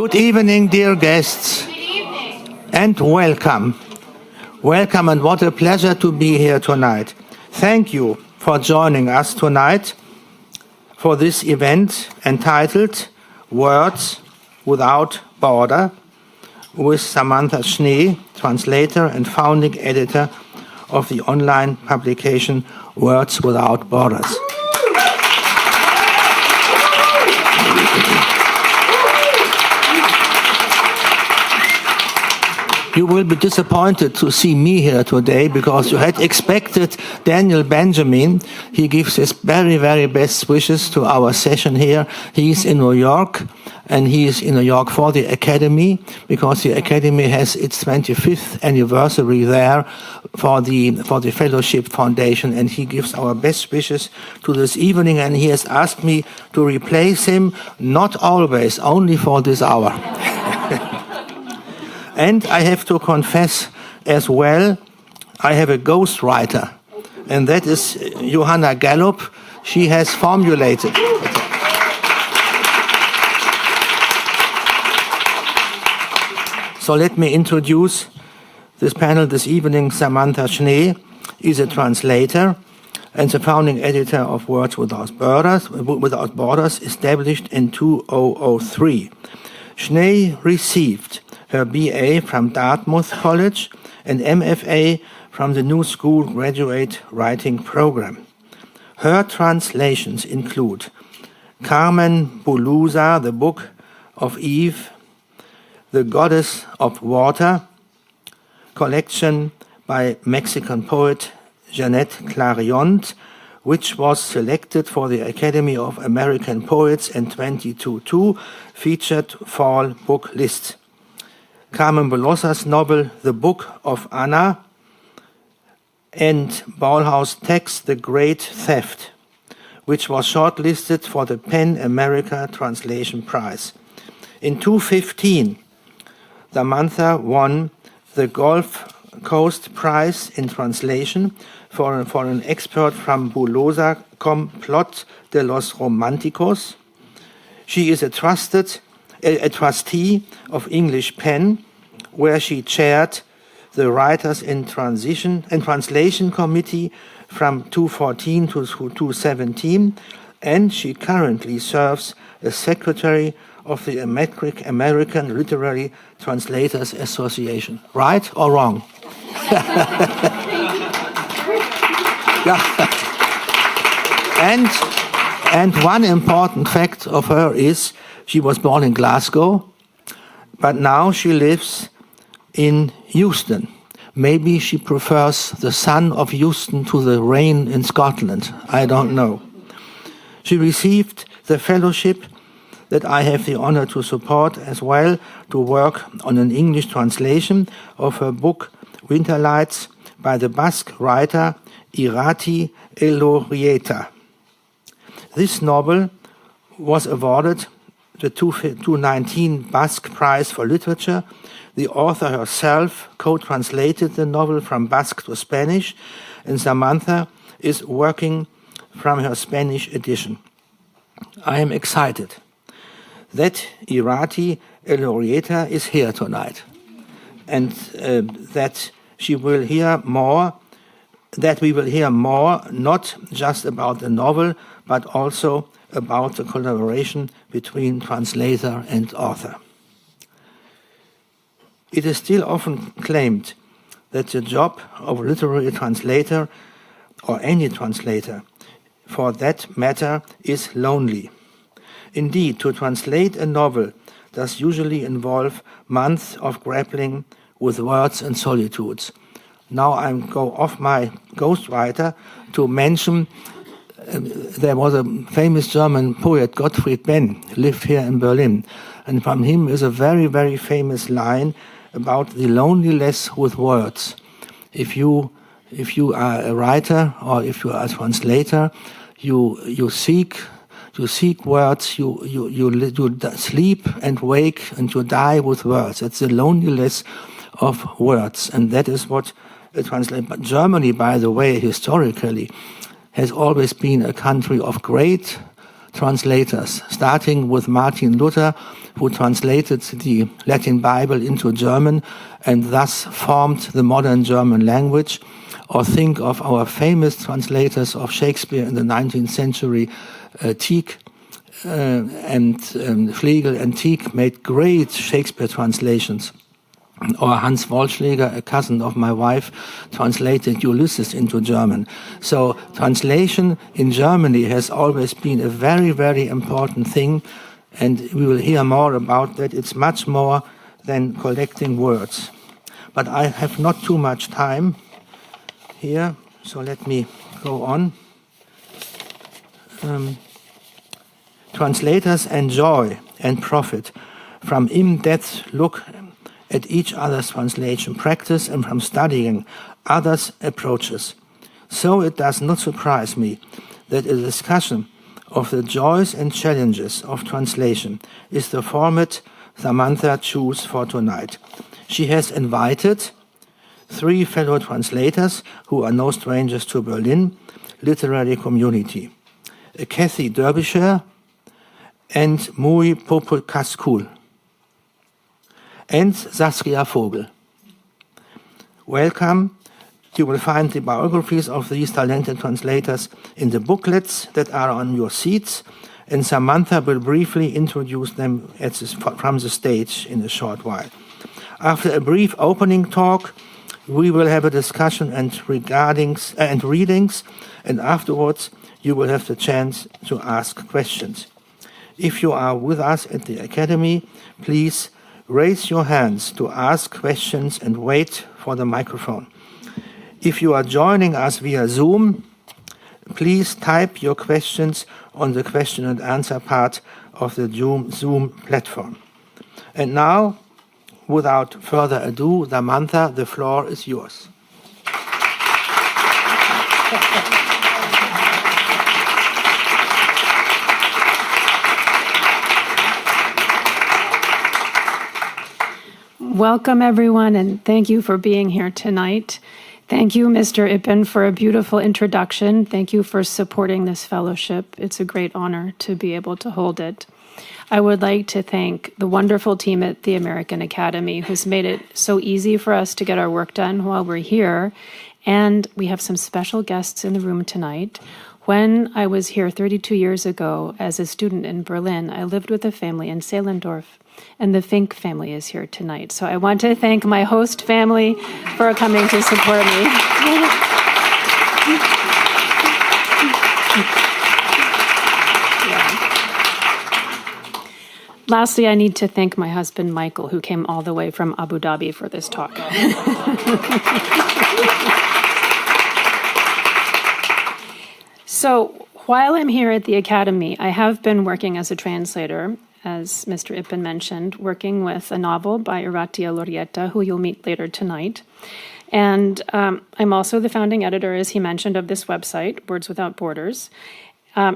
Good evening, dear guests, and welcome. Welcome, and what a pleasure to be here tonight. Thank you for joining us tonight for this event entitled Words Without Border with Samantha Schnee, translator and founding editor of the online publication Words Without Borders. You will be disappointed to see me here today because you had expected Daniel Benjamin. He gives his very, very best wishes to our session here. He's in New York, and he is in New York for the Academy because the Academy has its 25th anniversary there for the Fellowship Foundation, and he gives our best wishes to this evening, and he has asked me to replace him, not always, only for this hour. And I have to confess as well, I have a ghostwriter, and that is Johanna Gallup. She has formulated. So let me introduce this panel this evening. Samantha Schnee is a translator and the founding editor of Words Without Borders, established in 2003. Schnee received her BA from Dartmouth College and MFA from the New School Graduate Writing Program. Her translations include Carmen Bulusa, The Book of Eve, The Goddess of Water, collection by Mexican poet Jeanette Clarion, which was selected for the Academy of American Poets in 2022 featured fall book list. Carmen Bulusa's novel The Book of Anna, and Bauhaus' text The Great Theft, which was shortlisted for the PEN America Translation Prize. In 2015, Samantha won the Gulf Coast Prize in Translation for an expert from Bulusa, Complot de los Románticos. She is a trustee of English PEN, where she chaired the Writers in Translation Committee from 2014 to 2017, and she currently serves as secretary of the American Literary Translators Association. Right or wrong? And one important fact of her is she was born in Glasgow, but now she lives in Euston. Maybe she prefers the sun of Euston to the rain in Scotland. I don't know. She received the fellowship that I have the honor to support as well, to work on an English translation of her book Winterlights by the Basque writer Irati Elorrieta. This novel was awarded the 2019 Basque Prize for Literature. The author herself co-translated the novel from Basque to Spanish, and Samantha is working from her Spanish edition. I am excited that Irati Elorrieta is here tonight, and that we will hear more, not just about the novel, but also about the collaboration between translator and author. It is still often claimed that the job of a literary translator, or any translator for that matter, is lonely. Indeed, to translate a novel does usually involve months of grappling with words and solitudes. Now I go off my ghostwriter to mention there was a famous German poet, Gottfried Benn, lived here in Berlin, and from him is a very, very famous line about the loneliness with words. If you are a writer or if you are a translator, you seek words, you sleep and wake and you die with words. It's the loneliness of words, and that is what a translator. But Germany, by the way, historically, has always been a country of great translators, starting with Martin Luther, who translated the Latin Bible into German and thus formed the modern German language. Or think of our famous translators of Shakespeare in the 19th century, Tieck and Schlegel and Tieck made great Shakespeare translations. Or Hans Wollschläger, a cousin of my wife, translated Ulysses into German. So translation in Germany has always been a very, very important thing, and we will hear more about that. It's much more than collecting words. But I have not too much time here, so let me go on. Translators enjoy and profit from in-depth look at each other's translation practice and from studying others' approaches. So it does not surprise me that a discussion of the joys and challenges of translation is the format Samantha chose for tonight. She has invited 3 fellow translators who are no strangers to Berlin literary community, Katy Derbyshire and Mui Poopoksakul, and Saskia Vogel. Welcome. You will find the biographies of these talented translators in the booklets that are on your seats, and Samantha will briefly introduce them from the stage in a short while. After a brief opening talk, we will have a discussion and readings, and afterwards you will have the chance to ask questions. If you are with us at the Academy, please raise your hands to ask questions and wait for the microphone. If you are joining us via Zoom, please type your questions on the question and answer part of the Zoom platform. And now, without further ado, Samantha, the floor is yours. Welcome, everyone, and thank you for being here tonight. Thank you, Mr. Ippen, for a beautiful introduction. Thank you for supporting this fellowship. It's a great honor to be able to hold it. I would like to thank the wonderful team at the American Academy who's made it so easy for us to get our work done while we're here. And we have some special guests in the room tonight. When I was here 32 years ago as a student in Berlin, I lived with a family in Zehlendorf, and the Fink family is here tonight. So I want to thank my host family for coming to support me. Lastly, I need to thank my husband, Michael, who came all the way from Abu Dhabi for this talk. So while I'm here at the Academy, I have been working as a translator, as Mr. Ippen mentioned, working with a novel by Irati Elorrieta, who you'll meet later tonight. And I'm also the founding editor, as he mentioned, of this website, Words Without Borders.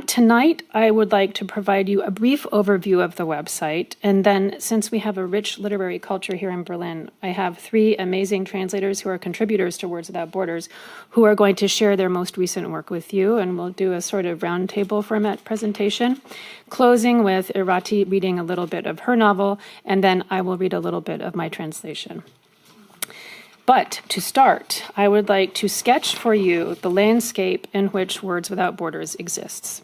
Tonight, I would like to provide you a brief overview of the website. And then, since we have a rich literary culture here in Berlin, I have 3 amazing translators who are contributors to Words Without Borders who are going to share their most recent work with you. And we'll do a sort of roundtable format presentation, closing with Irati reading a little bit of her novel, and then I will read a little bit of my translation. But to start, I would like to sketch for you the landscape in which Words Without Borders exists.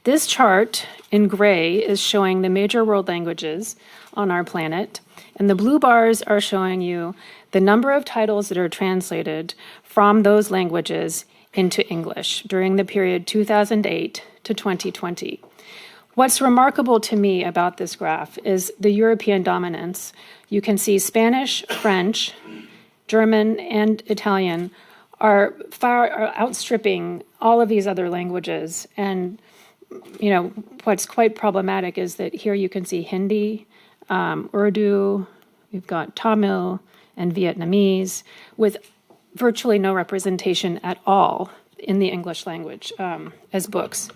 This chart in gray is showing the major world languages on our planet, and the blue bars are showing you the number of titles that are translated from those languages into English during the period 2008 to 2020. What's remarkable to me about this graph is the European dominance. You can see Spanish, French, German, and Italian are outstripping all of these other languages. And, you know, what's quite problematic is that here you can see Hindi, Urdu, we've got Tamil and Vietnamese, with virtually no representation at all in the English language as books.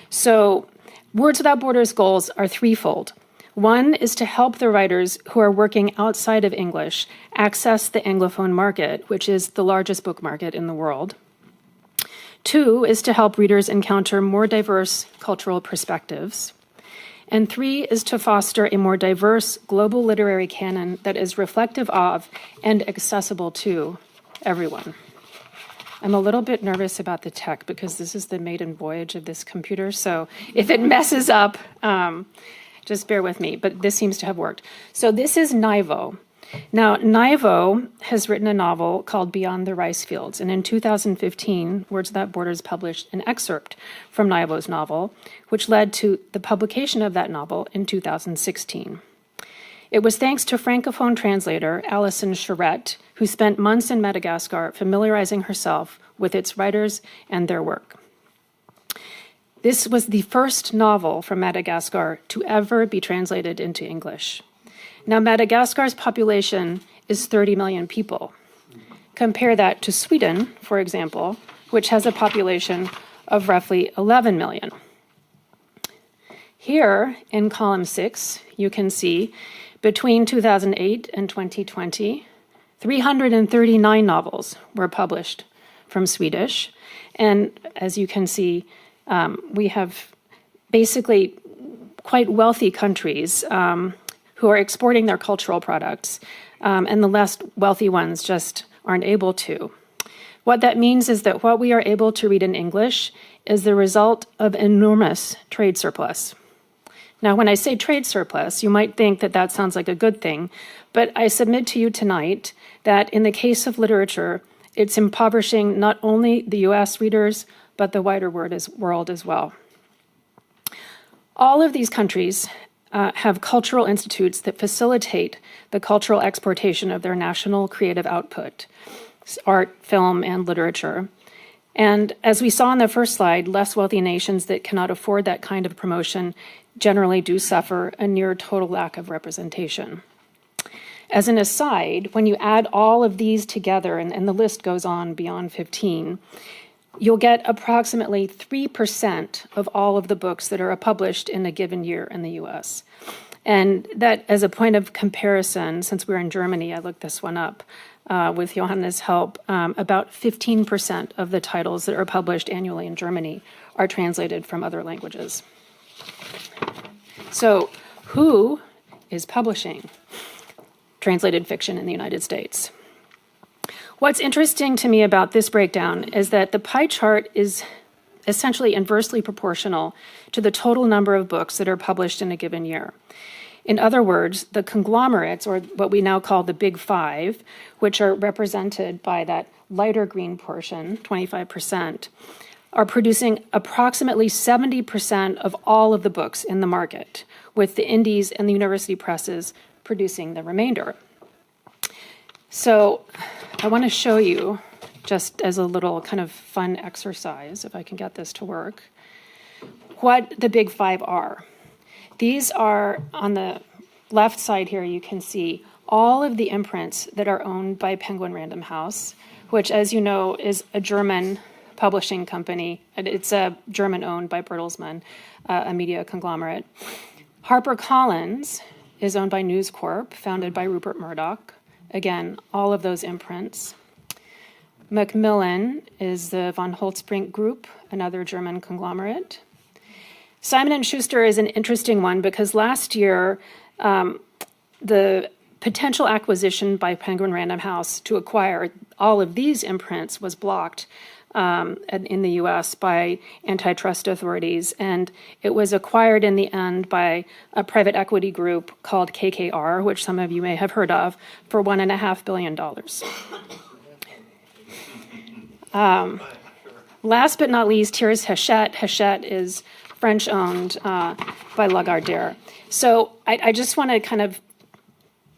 So Words Without Borders goals are threefold. One is to help the writers who are working outside of English access the Anglophone market, which is the largest book market in the world. 2 is to help readers encounter more diverse cultural perspectives. And 3 is to foster a more diverse global literary canon that is reflective of and accessible to everyone. I'm a little bit nervous about the tech because this is the maiden voyage of this computer. So if it messes up, just bear with me. But this seems to have worked. So this is Naivo. Now, Naivo has written a novel called Beyond the Rice Fields. And in 2015, Words Without Borders published an excerpt from Naivo's novel, which led to the publication of that novel in 2016. It was thanks to Francophone translator Alison Charette, who spent months in Madagascar familiarizing herself with its writers and their work. This was the first novel from Madagascar to ever be translated into English. Now, Madagascar's population is 30 million people. Compare that to Sweden, for example, which has a population of roughly 11 million. Here, in column 6, you can see between 2008 and 2020, 339 novels were published from Swedish. And as you can see, we have basically quite wealthy countries who are exporting their cultural products, and the less wealthy ones just aren't able to. What that means is that what we are able to read in English is the result of enormous trade surplus. Now, when I say trade surplus, you might think that that sounds like a good thing, but I submit to you tonight that in the case of literature, it's impoverishing not only the US readers, but the wider world as well. All of these countries have cultural institutes that facilitate the cultural exportation of their national creative output, art, film, and literature. And as we saw on the first slide, less wealthy nations that cannot afford that kind of promotion generally do suffer a near total lack of representation. As an aside, when you add all of these together, and the list goes on beyond 15, you'll get approximately 3% of all of the books that are published in a given year in the US. And that, as a point of comparison, since we're in Germany, I looked this one up with Johanna's help, about 15% of the titles that are published annually in Germany are translated from other languages. So, who is publishing translated fiction in the United States? What's interesting to me about this breakdown is that the pie chart is essentially inversely proportional to the total number of books that are published in a given year. In other words, the conglomerates, or what we now call the Big Five, which are represented by that lighter green portion, 25%, are producing approximately 70% of all of the books in the market, with the indies and the university presses producing the remainder. So I want to show you, just as a little kind of fun exercise, if I can get this to work, what the Big Five are. These are, on the left side here, you can see all of the imprints that are owned by Penguin Random House, which, as you know, is a German publishing company. It's a German-owned by Bertelsmann, a media conglomerate. HarperCollins is owned by News Corp, founded by Rupert Murdoch. Again, all of those imprints. Macmillan is the von Holtzbrinck Group, another German conglomerate. Simon & Schuster is an interesting one because last year, the potential acquisition by Penguin Random House to acquire all of these imprints was blocked in the US by antitrust authorities, and it was acquired in the end by a private equity group called KKR, which some of you may have heard of, for $1.5 billion. Last but not least, here is Hachette. Hachette is French-owned by Lagardère. So I just want to kind of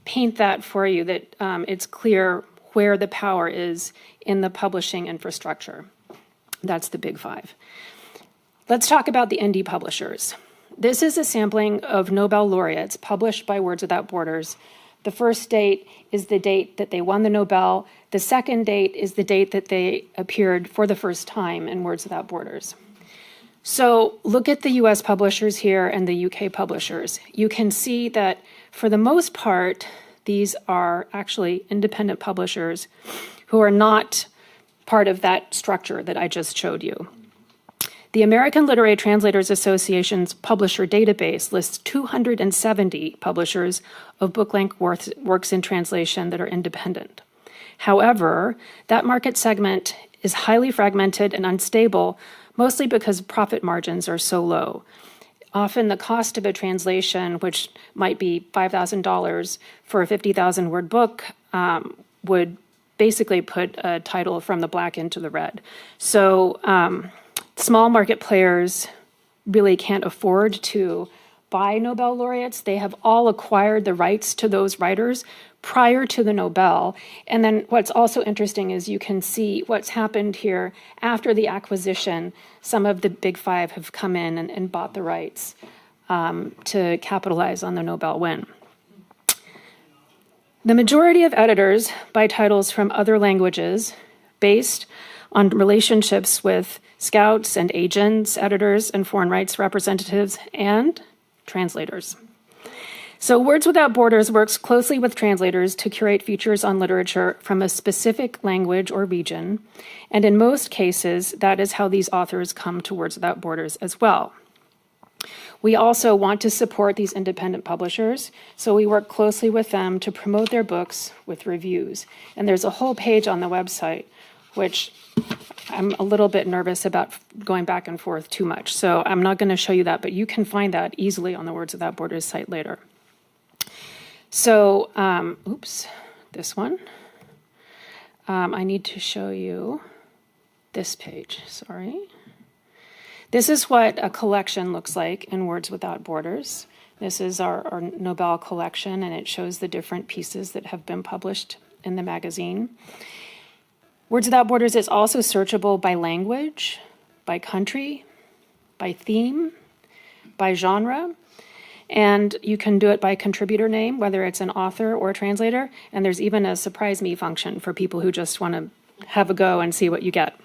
paint that for you, that it's clear where the power is in the publishing infrastructure. That's the Big Five. Let's talk about the indie publishers. This is a sampling of Nobel laureates published by Words Without Borders. The first date is the date that they won the Nobel. The second date is the date that they appeared for the first time in Words Without Borders. So look at the US publishers here and the UK publishers. You can see that for the most part, these are actually independent publishers who are not part of that structure that I just showed you. The American Literary Translators Association's publisher database lists 270 publishers of book-length works in translation that are independent. However, that market segment is highly fragmented and unstable, mostly because profit margins are so low. Often the cost of a translation, which might be $5,000 for a 50,000-word book, would basically put a title from the black into the red. So small market players really can't afford to buy Nobel laureates. They have all acquired the rights to those writers prior to the Nobel. And then what's also interesting is you can see what's happened here after the acquisition. Some of the big five have come in and bought the rights to capitalize on the Nobel win. The majority of editors buy titles from other languages based on relationships with scouts and agents, editors and foreign rights representatives, and translators. So Words Without Borders works closely with translators to curate features on literature from a specific language or region, and in most cases, that is how these authors come to Words Without Borders as well. We also want to support these independent publishers, so we work closely with them to promote their books with reviews. And there's a whole page on the website, which I'm a little bit nervous about going back and forth too much. So I'm not going to show you that, but you can find that easily on the Words Without Borders site later. So, this one. I need to show you this page, sorry. This is what a collection looks like in Words Without Borders. This is our Nobel collection, and it shows the different pieces that have been published in the magazine. Words Without Borders is also searchable by language, by country, by theme, by genre, and you can do it by contributor name, whether it's an author or a translator, and there's even a surprise me function for people who just want to have a go and see what you get.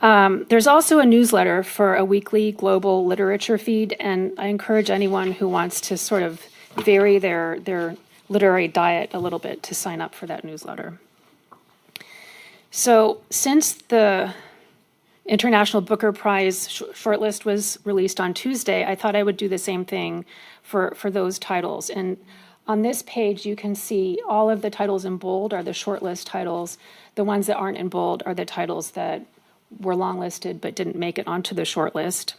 There's also a newsletter for a weekly global literature feed, and I encourage anyone who wants to sort of vary their literary diet a little bit to sign up for that newsletter. So since the International Booker Prize shortlist was released on Tuesday, I thought I would do the same thing for those titles. And on this page, you can see all of the titles in bold are the shortlist titles. The ones that aren't in bold are the titles that were longlisted but didn't make it onto the shortlist.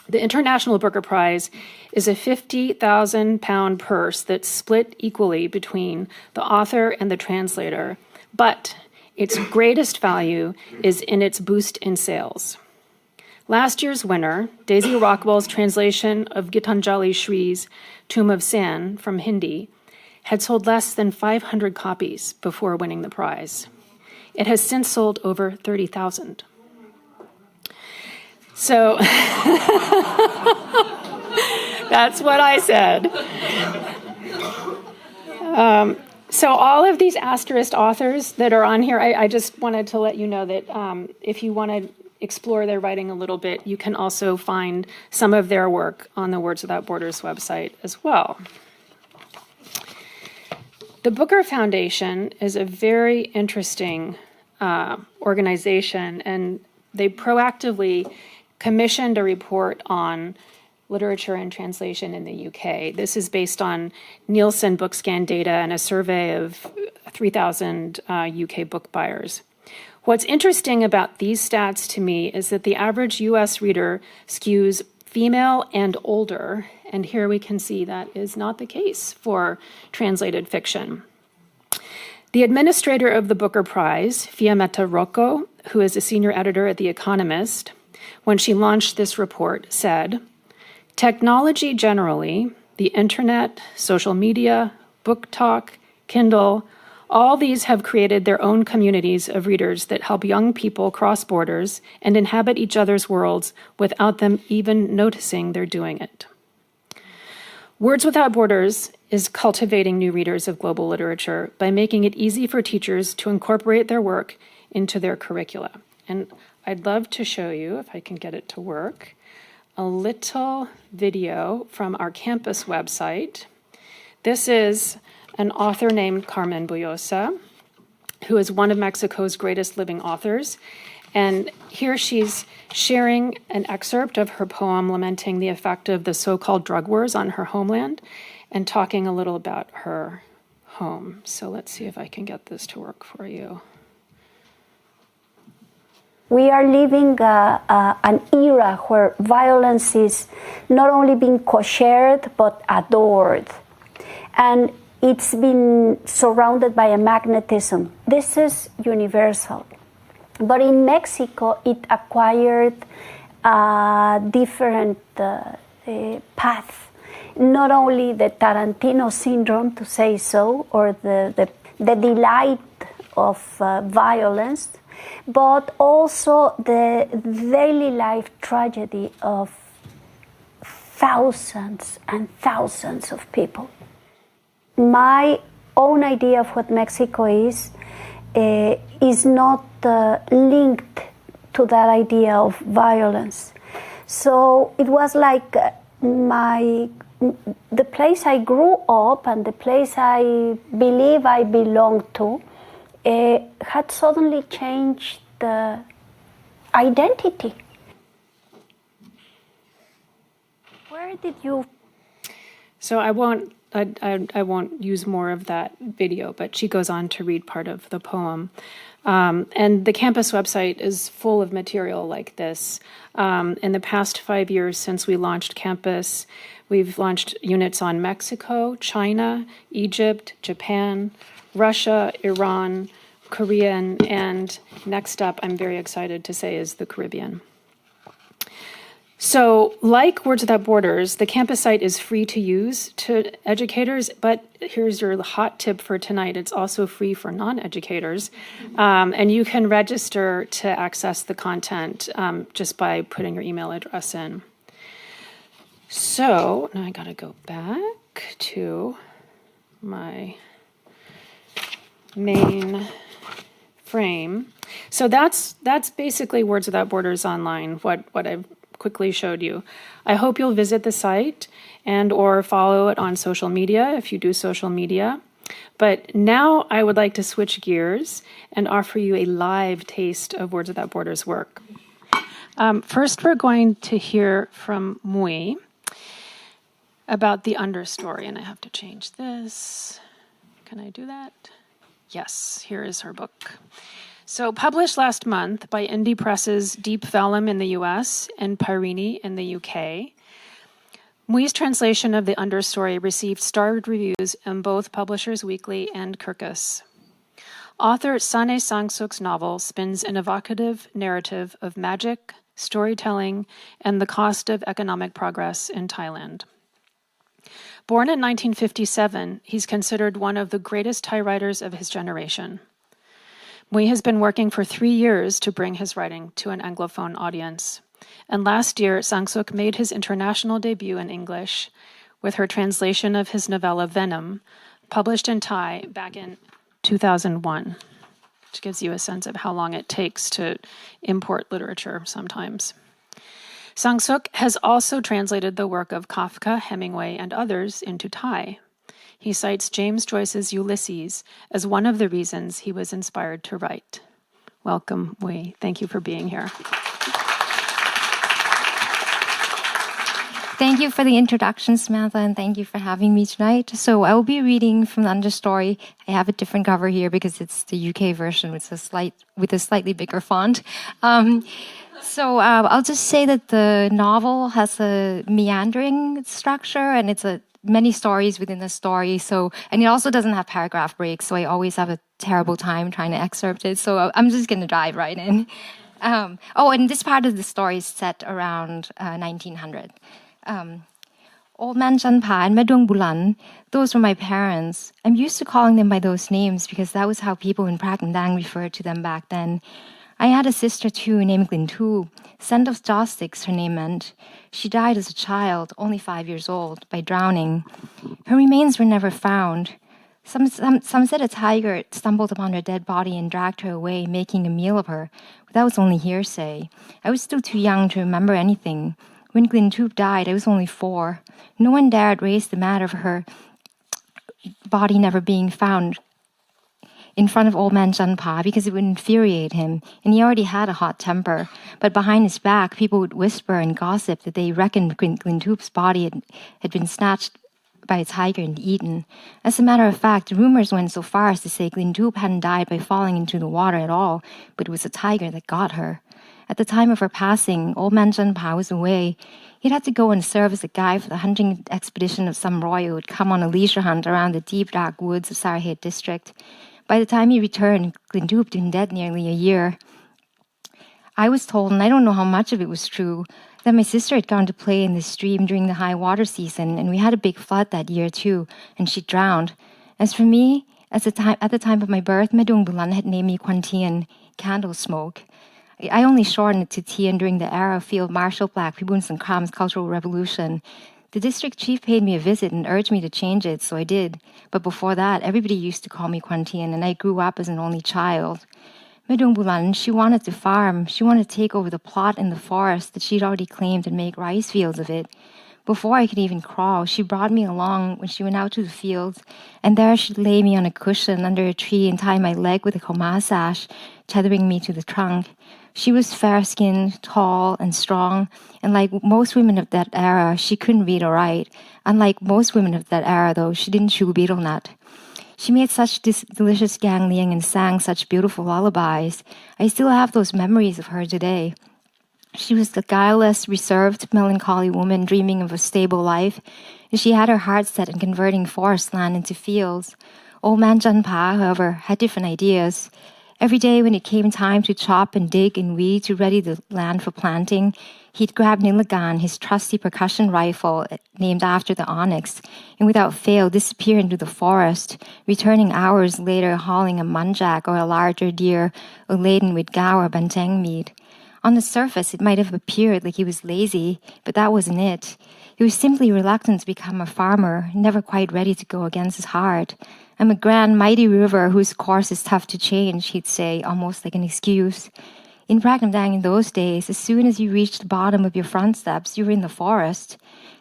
The International Booker Prize is a 50,000-pound purse that's split equally between the author and the translator, but its greatest value is in its boost in sales. Last year's winner, Daisy Rockwell's translation of Gitanjali Shree's Tomb of Sand from Hindi, had sold less than 500 copies before winning the prize. It has since sold over 30,000. So that's what I said. So all of these asterisk authors that are on here, I just wanted to let you know that if you want to explore their writing a little bit, you can also find some of their work on the Words Without Borders website as well. The Booker Foundation is a very interesting organization, and they proactively commissioned a report on literature and translation in the UK. This is based on Nielsen BookScan data and a survey of 3,000 UK book buyers. What's interesting about these stats to me is that the average US reader skews female and older, and here we can see that is not the case for translated fiction. The administrator of the Booker Prize, Fiammetta Rocco, who is a senior editor at The Economist, when she launched this report, said, "Technology generally, the internet, social media, book talk, Kindle, all these have created their own communities of readers that help young people cross borders and inhabit each other's worlds without them even noticing they're doing it." Words Without Borders is cultivating new readers of global literature by making it easy for teachers to incorporate their work into their curricula. And I'd love to show you, if I can get it to work, a little video from our campus website. This is an author named Carmen Buyosa, who is one of Mexico's greatest living authors. And here she's sharing an excerpt of her poem lamenting the effect of the so-called drug wars on her homeland and talking a little about her home. So let's see if I can get this to work for you. We are living an era where violence is not only being co-shared but adored. And it's been surrounded by a magnetism. This is universal. But in Mexico, it acquired a different path. Not only the Tarantino syndrome, to say so, or the delight of violence, but also the daily life tragedy of thousands and thousands of people. My own idea of what Mexico is not linked to that idea of violence. So it was like the place I grew up and the place I believe I belong to had suddenly changed the identity. Where did you? So I won't use more of that video, but she goes on to read part of the poem. And the campus website is full of material like this. In the past 5 years since we launched campus, we've launched units on Mexico, China, Egypt, Japan, Russia, Iran, Korea, and next up, I'm very excited to say, is the Caribbean. So, like Words Without Borders, the campus site is free to use to educators, but here's your hot tip for tonight. It's also free for non-educators, and you can register to access the content just by putting your email address in. So, now I gotta go back to my main frame. So that's basically Words Without Borders online, what I've quickly showed you. I hope you'll visit the site and or follow it on social media if you do social media. But now I would like to switch gears and offer you a live taste of Words Without Borders work. First, we're going to hear from Mui about the understory, and I have to change this. Can I do that? Yes, here is her book. So published last month by indie presses Deep Vellum in the US and Pyrini in the UK, Mui's translation of The Understory received starred reviews in both Publishers Weekly and Kirkus. Author Sane Sangsuk's novel spins an evocative narrative of magic, storytelling, and the cost of economic progress in Thailand. Born in 1957, he's considered one of the greatest Thai writers of his generation. Mui has been working for 3 years to bring his writing to an Anglophone audience. And last year, Sangsuk made his international debut in English with her translation of his novella Venom, published in Thai back in 2001, which gives you a sense of how long it takes to import literature sometimes. Sangsuk has also translated the work of Kafka, Hemingway, and others into Thai. He cites James Joyce's Ulysses as one of the reasons he was inspired to write. Welcome, Mui. Thank you for being here. Thank you for the introduction, Samantha, and thank you for having me tonight. So I will be reading from the Understory. I have a different cover here because it's the UK version with a slightly bigger font. So I'll just say that the novel has a meandering structure, and it's many stories within the story. And it also doesn't have paragraph breaks, so I always have a terrible time trying to excerpt it. So I'm just going to dive right in. And this part of the story is set around 1900. Old Man Chanpa and Medung Bulan, those were my parents. I'm used to calling them by those names because that was how people in Prague and Dang referred to them back then. I had a sister too named Glintu. Scent of joss sticks, her name meant. She died as a child, only 5 years old, by drowning. Her remains were never found. Some said a tiger stumbled upon her dead body and dragged her away, making a meal of her. But that was only hearsay. I was still too young to remember anything. When Glintu died, I was only 4. No one dared raise the matter of her body never being found. in front of old man Zhenpa because it would infuriate him, and he already had a hot temper. But behind his back, people would whisper and gossip that they reckoned Glintoop's body had been snatched by a tiger and eaten. As a matter of fact, rumors went so far as to say Glintoop hadn't died by falling into the water at all, but it was a tiger that got her. At the time of her passing, old man Zhenpa was away. He'd had to go and serve as a guide for the hunting expedition of some royal who'd come on a leisure hunt around the deep, dark woods of Sarhet district. By the time he returned, Glintoop had been dead nearly a year. I was told, and I don't know how much of it was true, that my sister had gone to play in the stream during the high water season, and we had a big flood that year too, and she drowned. As for me, at the time of my birth, Medung Bulan had named me Kwantian, candle smoke. I only shortened it to Tian during the era of Field Marshal Black Pibun and Kram's Cultural Revolution. The district chief paid me a visit and urged me to change it, so I did. But before that, everybody used to call me Kwantian, and I grew up as an only child. Medung Bulan, she wanted to farm. She wanted to take over the plot in the forest that she'd already claimed and make rice fields of it. Before I could even crawl, she brought me along when she went out to the fields, and there she'd lay me on a cushion under a tree and tie my leg with a koma sash, tethering me to the trunk. She was fair-skinned, tall, and strong, and like most women of that era, she couldn't read or write. Unlike most women of that era, though, she didn't chew betel nut. She made such delicious gangliang and sang such beautiful lullabies. I still have those memories of her today. She was the guileless, reserved, melancholy woman dreaming of a stable life, and she had her heart set on converting forest land into fields. Old man Zhenpa, however, had different ideas. Every day when it came time to chop and dig and weed to ready the land for planting, he'd grab Nilagan, his trusty percussion rifle named after the onyx, and without fail disappear into the forest, returning hours later hauling a manjak or a larger deer or laden with gao or banteng meat. On the surface, it might have appeared like he was lazy, but that wasn't it. He was simply reluctant to become a farmer, never quite ready to go against his heart. I'm a grand, mighty river whose course is tough to change, he'd say, almost like an excuse. In Pragnamdang in those days, as soon as you reached the bottom of your front steps, you were in the forest.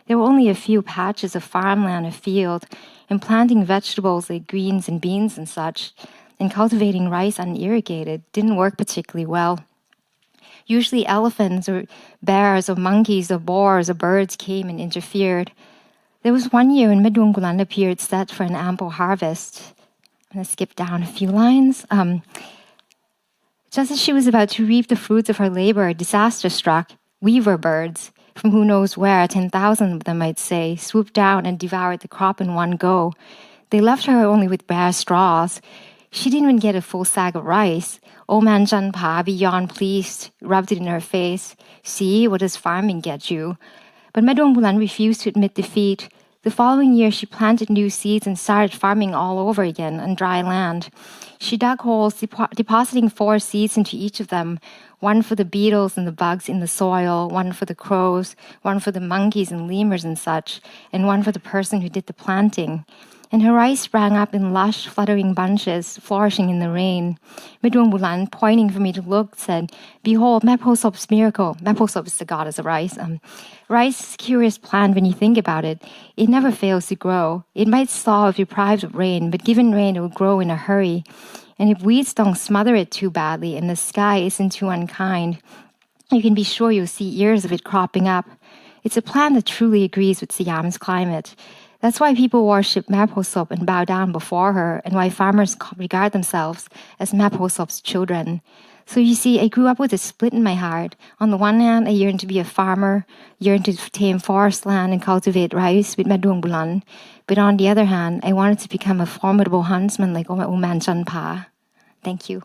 There were only a few patches of farmland or field, and planting vegetables like greens and beans and such, and cultivating rice unirrigated didn't work particularly well. Usually elephants or bears or monkeys or boars or birds came and interfered. There was one year when Medung Bulan appeared set for an ample harvest. I'm going to skip down a few lines. Just as she was about to reap the fruits of her labor, disaster struck. Weaver birds, from who knows where, 10,000 of them, I'd say, swooped down and devoured the crop in one go. They left her only with bare straws. She didn't even get a full sack of rice. Old man Zhenpa, beyond pleased, rubbed it in her face. See, what does farming get you? But Medung Bulan refused to admit defeat. The following year, she planted new seeds and started farming all over again on dry land. She dug holes, depositing 4 seeds into each of them, one for the beetles and the bugs in the soil, one for the crows, one for the monkeys and lemurs and such, and one for the person who did the planting. And her rice sprang up in lush, fluttering bunches, flourishing in the rain. Medung Bulan, pointing for me to look, said, "Behold, Mepposop's miracle." Mepposop is the goddess of rice. Rice is a curious plant when you think about it. It never fails to grow. It might stall if deprived of rain, but given rain, it will grow in a hurry. And if weeds don't smother it too badly and the sky isn't too unkind, you can be sure you'll see ears of it cropping up. It's a plant that truly agrees with Siam's climate. That's why people worship Mepposop and bow down before her, and why farmers regard themselves as Mepposop's children. So you see, I grew up with a split in my heart. On the one hand, I yearned to be a farmer, yearned to tame forest land and cultivate rice with Medung Bulan. But on the other hand, I wanted to become a formidable huntsman like Old man Zhenpa. Thank you.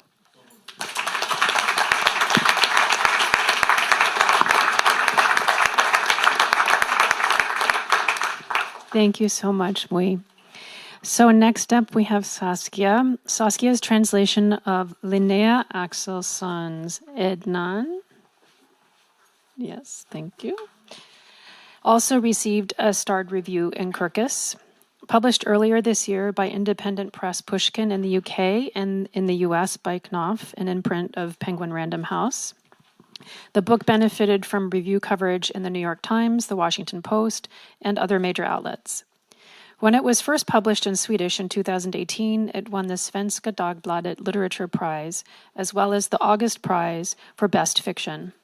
Thank you so much, Mui. So next up, we have Saskia. Saskia's translation of Linnea Axelsson's Ednan. Yes, thank you. Also received a starred review in Kirkus. Published earlier this year by independent press Pushkin in the UK and in the US by Knopf, an imprint of Penguin Random House. The book benefited from review coverage in the New York Times, the Washington Post, and other major outlets. When it was first published in Swedish in 2018, it won the Svenska Dagbladet Literature Prize, as well as the August Prize for Best Fiction.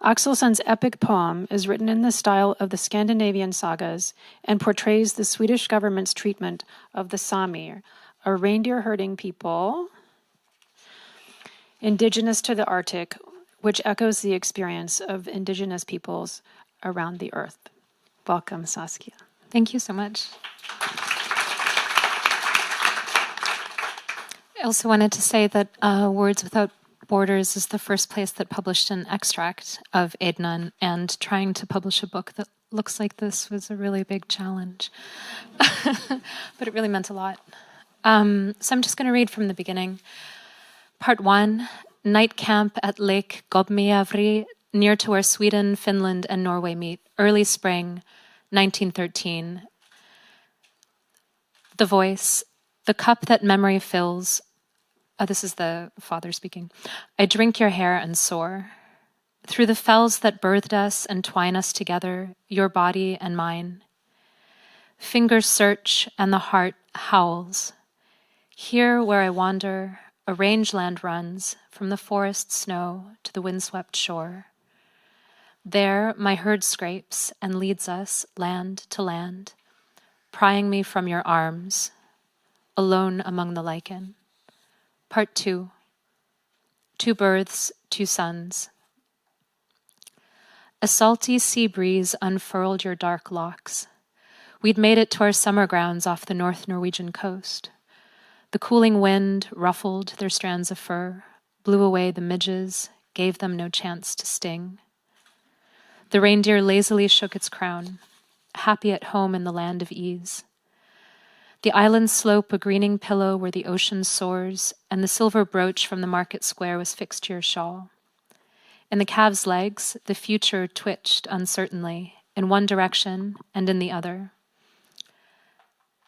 Axelsson's epic poem is written in the style of the Scandinavian sagas and portrays the Swedish government's treatment of the Sami, a reindeer-herding people indigenous to the Arctic, which echoes the experience of indigenous peoples around the earth. Welcome, Saskia. Thank you so much. I also wanted to say that Words Without Borders is the first place that published an extract of Ednan, and trying to publish a book that looks like this was a really big challenge. But it really meant a lot. So I'm just going to read from the beginning. Part 1, night camp at Lake Gobmiavri, near to where Sweden, Finland, and Norway meet. Early spring, 1913. The voice, the cup that memory fills. This is the father speaking. I drink your hair and soar. Through the fells that birthed us and twine us together, your body and mine. Fingers search and the heart howls. Here where I wander, a rangeland runs from the forest snow to the windswept shore. There my herd scrapes and leads us land to land, prying me from your arms, alone among the lichen. Part 2, 2 births, 2 sons. A salty sea breeze unfurled your dark locks. We'd made it to our summer grounds off the North Norwegian coast. The cooling wind ruffled their strands of fur, blew away the midges, gave them no chance to sting. The reindeer lazily shook its crown, happy at home in the land of ease. The island slope a greening pillow where the ocean soars, and the silver brooch from the market square was fixed to your shawl. In the calves' legs, the future twitched uncertainly, in one direction and in the other.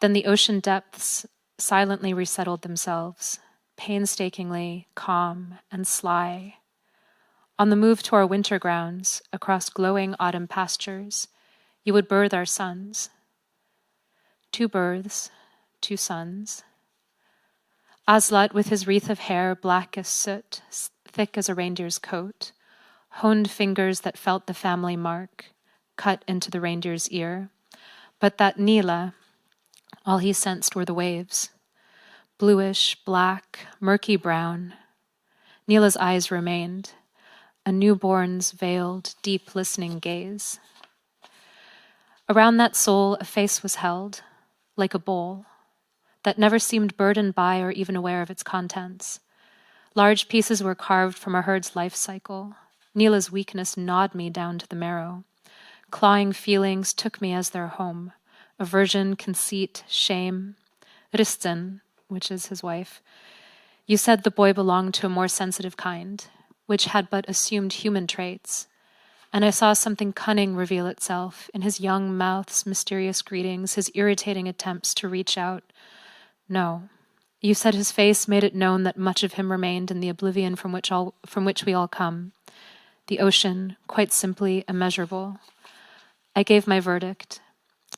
Then the ocean depths silently resettled themselves, painstakingly calm and sly. On the move to our winter grounds, across glowing autumn pastures, you would birth our sons. 2 births, 2 sons. Aslat, with his wreath of hair black as soot, thick as a reindeer's coat, honed fingers that felt the family mark, cut into the reindeer's ear. But that Nila, all he sensed were the waves. Bluish, black, murky brown. Nila's eyes remained, a newborn's veiled, deep listening gaze. Around that soul a face was held, like a bowl, that never seemed burdened by or even aware of its contents. Large pieces were carved from a herd's life cycle. Nila's weakness gnawed me down to the marrow. Clawing feelings took me as their home. Aversion, conceit, shame. Risten, which is his wife. You said the boy belonged to a more sensitive kind, which had but assumed human traits. And I saw something cunning reveal itself in his young mouth's mysterious greetings, his irritating attempts to reach out. No. You said his face made it known that much of him remained in the oblivion from which we all come. The ocean, quite simply immeasurable. I gave my verdict.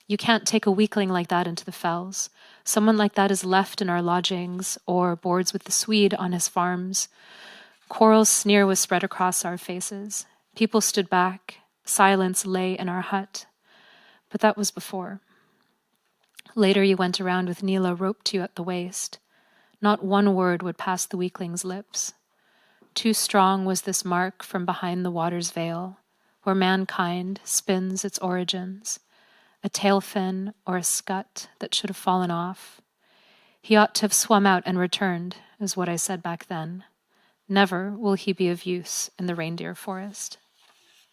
You can't take a weakling like that into the fells. Someone like that is left in our lodgings or boards with the Swede on his farms. Quarrel's sneer was spread across our faces. People stood back. Silence lay in our hut. But that was before. Later you went around with Nila roped to you at the waist. Not one word would pass the weakling's lips. Too strong was this mark from behind the water's veil, where mankind spins its origins, a tail fin or a scut that should have fallen off. He ought to have swum out and returned, is what I said back then. Never will he be of use in the reindeer forest.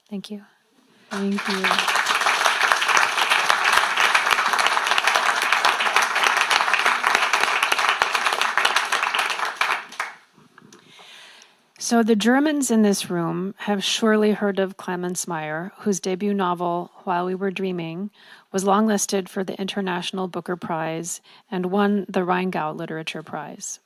Thank you. Thank you. So the Germans in this room have surely heard of Clemens Meyer, whose debut novel, While We Were Dreaming, was longlisted for the International Booker Prize and won the Rheingau Literature Prize.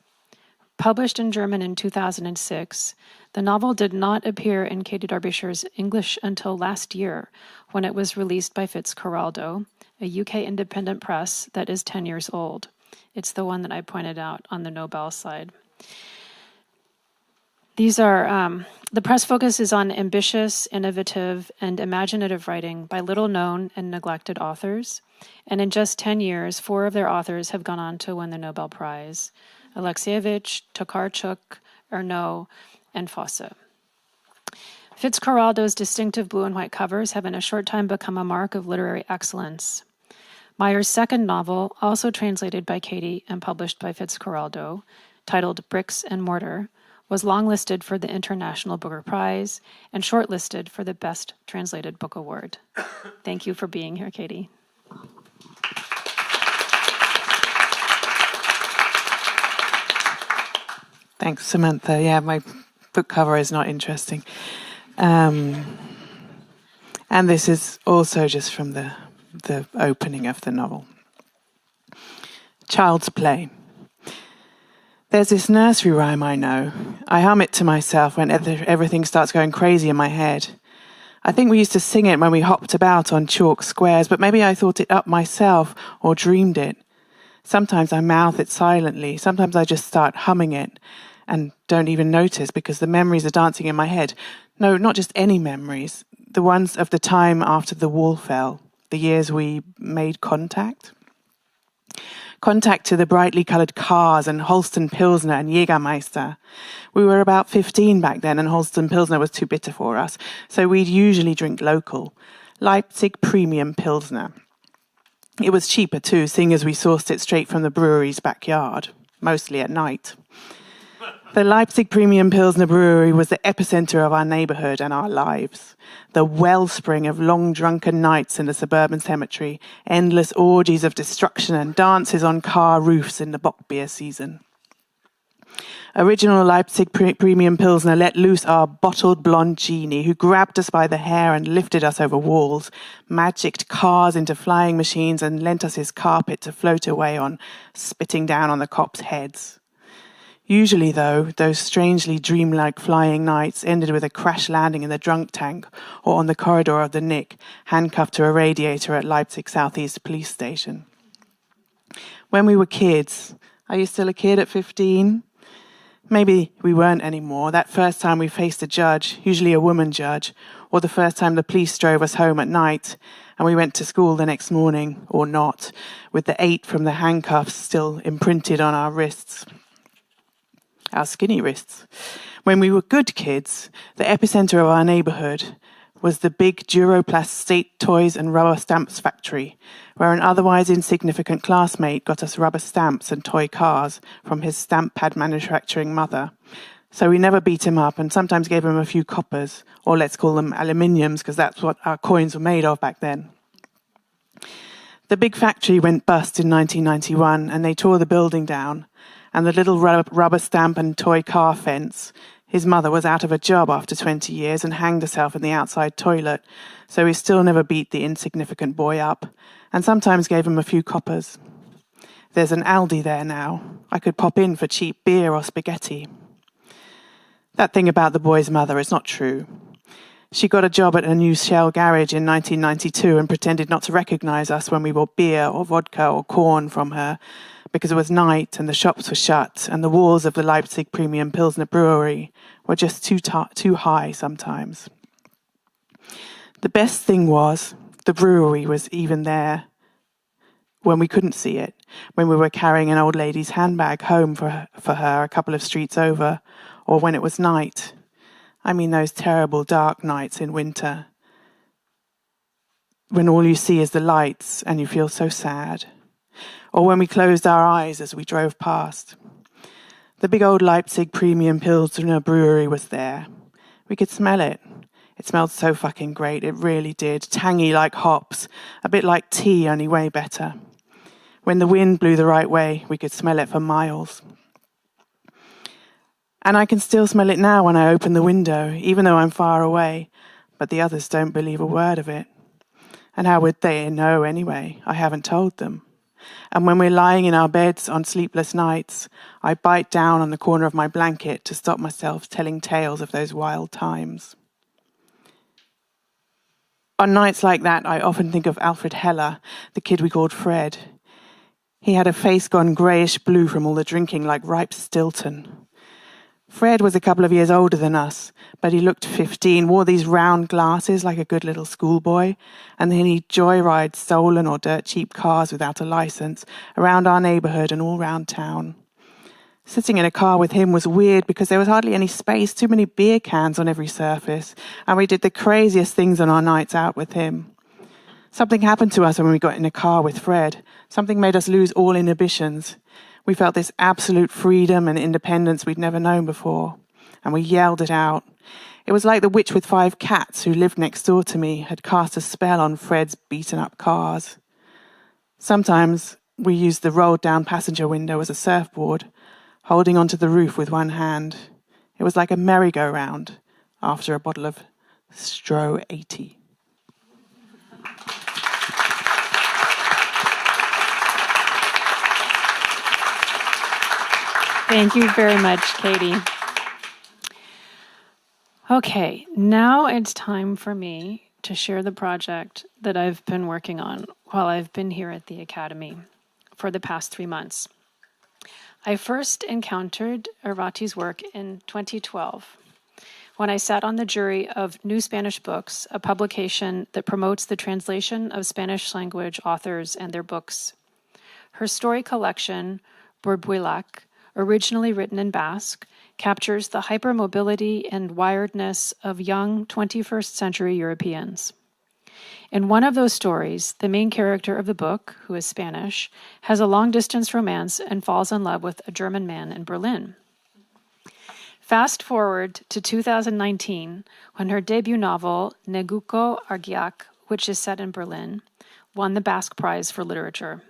Published in German in 2006, the novel did not appear in Katy Derbyshire's English until last year, when it was released by Fitzcarraldo, a UK independent press that is 10 years old. It's the one that I pointed out on the Nobel slide. These are, the press focus is on ambitious, innovative, and imaginative writing by little-known and neglected authors. And in just 10 years, 4 of their authors have gone on to win the Nobel Prize: Alexievich, Tokarczuk, Ernaud, and Fosse. Fitzcarraldo's distinctive blue and white covers have in a short time become a mark of literary excellence. Meyer's second novel, also translated by Katy and published by Fitzcarraldo, titled Bricks and Mortar, was longlisted for the International Booker Prize and shortlisted for the Best Translated Book Award. Thank you for being here, Katy. Thanks, Samantha. Yeah, my book cover is not interesting. And this is also just from the opening of the novel. Child's Play. There's this nursery rhyme I know. I hum it to myself when everything starts going crazy in my head. I think we used to sing it when we hopped about on chalk squares, but maybe I thought it up myself or dreamed it. Sometimes I mouth it silently. Sometimes I just start humming it and don't even notice because the memories are dancing in my head. No, not just any memories. The ones of the time after the wall fell, the years we made contact. Contact to the brightly coloured cars and Holsten Pilsner and Jägermeister. We were about 15 back then and Holsten Pilsner was too bitter for us, so we'd usually drink local. Leipzig Premium Pilsner. It was cheaper too, seeing as we sourced it straight from the brewery's backyard, mostly at night. The Leipzig Premium Pilsner Brewery was the epicenter of our neighbourhood and our lives. The wellspring of long drunken nights in the suburban cemetery, endless orgies of destruction and dances on car roofs in the bock beer season. Original Leipzig Premium Pilsner let loose our bottled blonde genie who grabbed us by the hair and lifted us over walls, magicked cars into flying machines and lent us his carpet to float away on, spitting down on the cops' heads. Usually, though, those strangely dreamlike flying nights ended with a crash landing in the drunk tank or on the corridor of the Nick, handcuffed to a radiator at Leipzig Southeast Police Station. When we were kids, are you still a kid at 15? Maybe we weren't anymore. That first time we faced a judge, usually a woman judge, or the first time the police drove us home at night and we went to school the next morning, or not, with the 8 from the handcuffs still imprinted on our wrists. Our skinny wrists. When we were good kids, the epicenter of our neighbourhood was the big Duroplast State Toys and Rubber Stamps factory, where an otherwise insignificant classmate got us rubber stamps and toy cars from his stamp pad manufacturing mother. So we never beat him up and sometimes gave him a few coppers, or let's call them aluminiums, because that's what our coins were made of back then. The big factory went bust in 1991 and they tore the building down. And the little rubber stamp and toy car fence, his mother was out of a job after 20 years and hanged herself in the outside toilet, so he still never beat the insignificant boy up, and sometimes gave him a few coppers. There's an Aldi there now. I could pop in for cheap beer or spaghetti. That thing about the boy's mother is not true. She got a job at a new Shell garage in 1992 and pretended not to recognise us when we bought beer or vodka or corn from her, because it was night and the shops were shut and the walls of the Leipzig Premium Pilsner Brewery were just too high sometimes. The best thing was the brewery was even there when we couldn't see it, when we were carrying an old lady's handbag home for her a couple of streets over, or when it was night. I mean those terrible dark nights in winter, when all you see is the lights and you feel so sad. Or when we closed our eyes as we drove past. The big old Leipzig Premium Pilsner Brewery was there. We could smell it. It smelled so fucking great, it really did. Tangy like hops, a bit like tea, only way better. When the wind blew the right way, we could smell it for miles. And I can still smell it now when I open the window, even though I'm far away, but the others don't believe a word of it. And how would they know anyway? I haven't told them. And when we're lying in our beds on sleepless nights, I bite down on the corner of my blanket to stop myself telling tales of those wild times. On nights like that, I often think of Alfred Heller, the kid we called Fred. He had a face gone greyish-blue from all the drinking, like ripe Stilton. Fred was a couple of years older than us, but he looked 15, wore these round glasses like a good little schoolboy, and then he'd joyride stolen or dirt-cheap cars without a licence around our neighbourhood and all round town. Sitting in a car with him was weird because there was hardly any space, too many beer cans on every surface, and we did the craziest things on our nights out with him. Something happened to us when we got in a car with Fred. Something made us lose all inhibitions. We felt this absolute freedom and independence we'd never known before, and we yelled it out. It was like the witch with 5 cats who lived next door to me had cast a spell on Fred's beaten-up cars. Sometimes we used the rolled-down passenger window as a surfboard, holding onto the roof with one hand. It was like a merry-go-round after a bottle of Stro 80. Thank you very much, Katy. Okay, now it's time for me to share the project that I've been working on while I've been here at the Academy for the past 3 months. I first encountered Irati's work in 2012 when I sat on the jury of New Spanish Books, a publication that promotes the translation of Spanish language authors and their books. Her story collection, Burbuilak, originally written in Basque, captures the hypermobility and wiredness of young 21st century Europeans. In one of those stories, the main character of the book, who is Spanish, has a long-distance romance and falls in love with a German man in Berlin. Fast forward to 2019, when her debut novel, Neguko Argiak, which is set in Berlin, won the Basque Prize for Literature.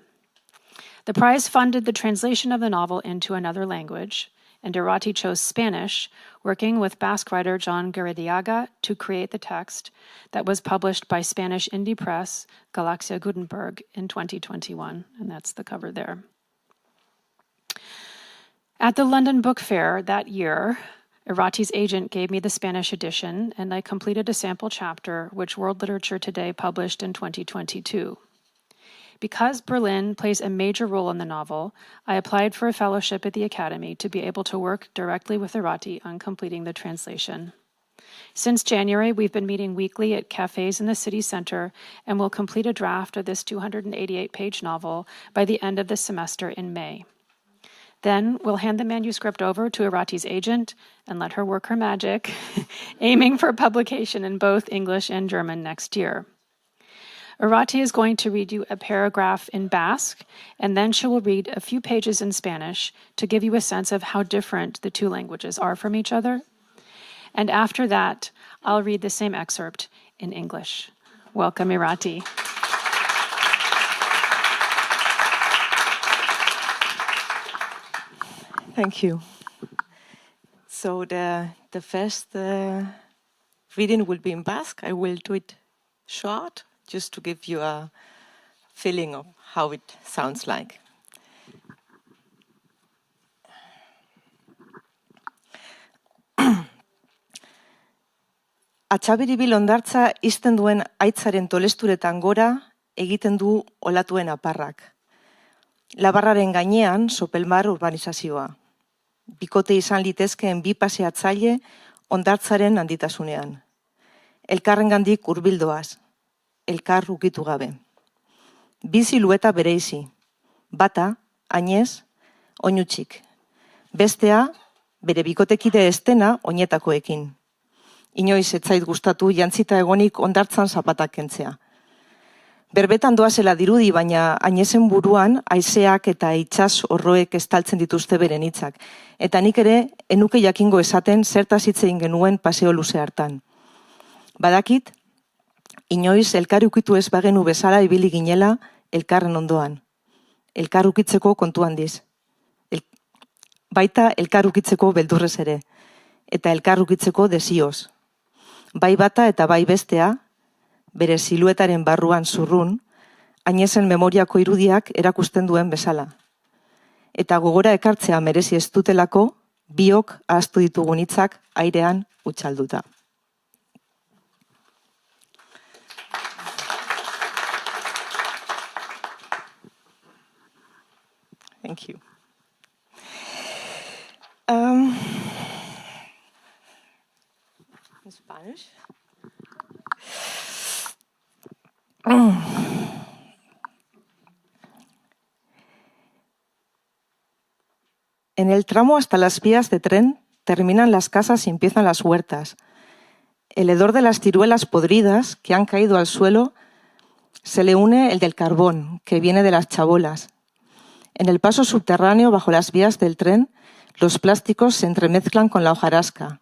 The prize funded the translation of the novel into another language, and Irati chose Spanish, working with Basque writer John Garediaga to create the text that was published by Spanish indie press Galaxia Gutenberg in 2021, and that's the cover there. At the London Book Fair that year, Irati's agent gave me the Spanish edition, and I completed a sample chapter, which World Literature Today published in 2022. Because Berlin plays a major role in the novel, I applied for a fellowship at the Academy to be able to work directly with Irati on completing the translation. Since January, we've been meeting weekly at cafes in the city center and will complete a draft of this 288-page novel by the end of the semester in May. Then we'll hand the manuscript over to Irati's agent and let her work her magic, aiming for publication in both English and German next year. Irati is going to read you a paragraph in Basque, and then she will read a few pages in Spanish to give you a sense of how different the two languages are from each other. And after that, I'll read the same excerpt in English. Welcome, Irati. Thank you. So the first reading will be in Basque. I will do it short, just to give you a feeling of how it sounds like. Atxabiribil hondartza isten duen aitzaren tolesturetan gora egiten du olatuen aparrak. Labarraren gainean sopelmar urbanizazioa. Bikote izan litezkeen bi paseatzaile hondartzaren handitasunean. Elkarrengandik hurbildoaz. Elkar ukitu gabe. Bi silueta bereizi. Bata, ainez, oinutsik. Bestea, bere bikotekide estena oinetakoekin. Inoiz ez zait gustatu jantzita egonik hondartzan zapatak kentzea. Berbetan doazela dirudi, baina ainezen buruan haizeak eta itsas horroek estaltzen dituzte beren hitzak. Eta nik ere, enuke jakingo esaten zertaz hitz egin genuen paseo luze hartan. Badakit, inoiz elkar ukitu ez bagenu bezala ibili ginela elkarren ondoan. Elkar ukitzeko kontu handiz. Baita elkar ukitzeko beldurrez ere. Eta elkar ukitzeko desioz. Bai bata eta bai bestea, bere siluetaren barruan zurrun, ainezen memoriako irudiak erakusten duen bezala. Eta gogora ekartzea merezi ez dutelako, biok ahaztu ditugun hitzak airean utxalduta. Thank you. In Spanish. En el tramo hasta las vías de tren terminan las casas y empiezan las huertas. El hedor de las ciruelas podridas que han caído al suelo se le une el del carbón, que viene de las chabolas. En el paso subterráneo bajo las vías del tren, los plásticos se entremezclan con la hojarasca.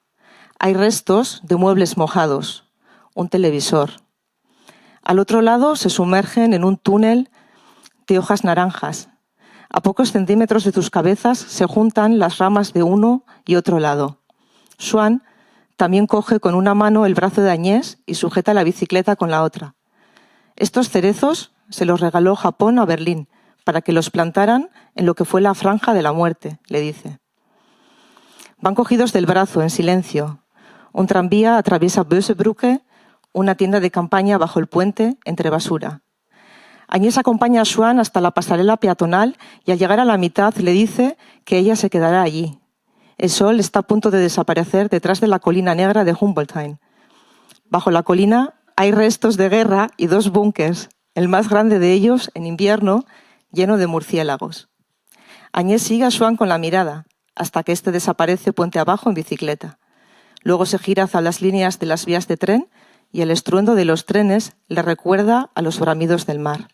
Hay restos de muebles mojados, un televisor. Al otro lado se sumergen en un túnel de hojas naranjas. A pocos centímetros de tus cabezas se juntan las ramas de uno y otro lado. Swan también coge con una mano el brazo de Agnès y sujeta la bicicleta con la otra. Estos cerezos se los regaló Japón a Berlín para que los plantaran en lo que fue la franja de la muerte, le dice. Van cogidos del brazo, en silencio. Un tranvía atraviesa Bösebrücke, una tienda de campaña bajo el puente, entre basura. Agnès acompaña a Swan hasta la pasarela peatonal y al llegar a la mitad le dice que ella se quedará allí. El sol está a punto de desaparecer detrás de la colina negra de Humboldthain. Bajo la colina hay restos de guerra y 2 búnkers, el más grande de ellos, en invierno, lleno de murciélagos. Agnès sigue a Swan con la mirada, hasta que éste desaparece puente abajo en bicicleta. Luego se gira hacia las líneas de las vías de tren y el estruendo de los trenes le recuerda a los bramidos del mar.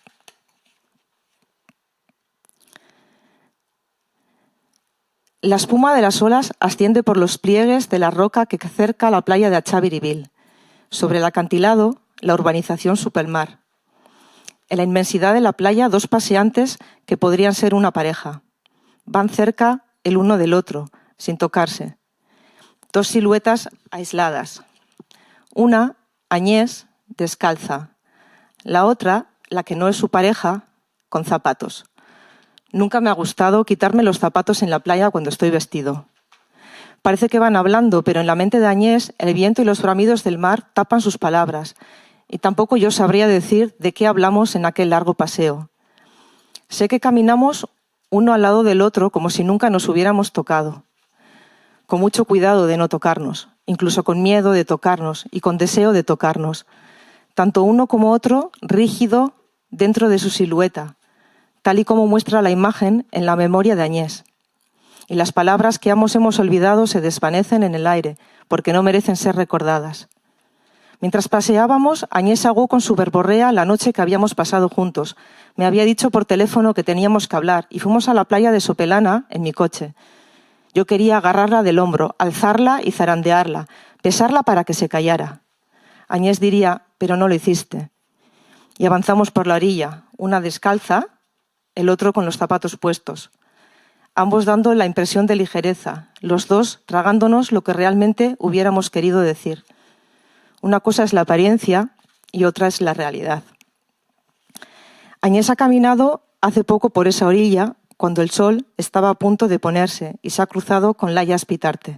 La espuma de las olas asciende por los pliegues de la roca que cerca la playa de Achabirivil. Sobre el acantilado, la urbanización Supermar. En la inmensidad de la playa, 2 paseantes que podrían ser una pareja. Van cerca el uno del otro, sin tocarse. 2 siluetas aisladas. Una, Agnès, descalza. La otra, la que no es su pareja, con zapatos. Nunca me ha gustado quitarme los zapatos en la playa cuando estoy vestido. Parece que van hablando, pero en la mente de Agnès el viento y los bramidos del mar tapan sus palabras, y tampoco yo sabría decir de qué hablamos en aquel largo paseo. Sé que caminamos uno al lado del otro como si nunca nos hubiéramos tocado, con mucho cuidado de no tocarnos, incluso con miedo de tocarnos y con deseo de tocarnos, tanto uno como otro rígido dentro de su silueta, tal y como muestra la imagen en la memoria de Agnès. Y las palabras que ambos hemos olvidado se desvanecen en el aire, porque no merecen ser recordadas. Mientras paseábamos, Agnès ahogó con su verborrea la noche que habíamos pasado juntos. Me había dicho por teléfono que teníamos que hablar, y fuimos a la playa de Sopelana en mi coche. Yo quería agarrarla del hombro, alzarla y zarandearla, besarla para que se callara. Agnès diría, pero no lo hiciste. Y avanzamos por la orilla, una descalza, el otro con los zapatos puestos. Ambos dando la impresión de ligereza, los 2 tragándonos lo que realmente hubiéramos querido decir. Una cosa es la apariencia y otra es la realidad. Agnès ha caminado hace poco por esa orilla, cuando el sol estaba a punto de ponerse y se ha cruzado con Laia Spitarte.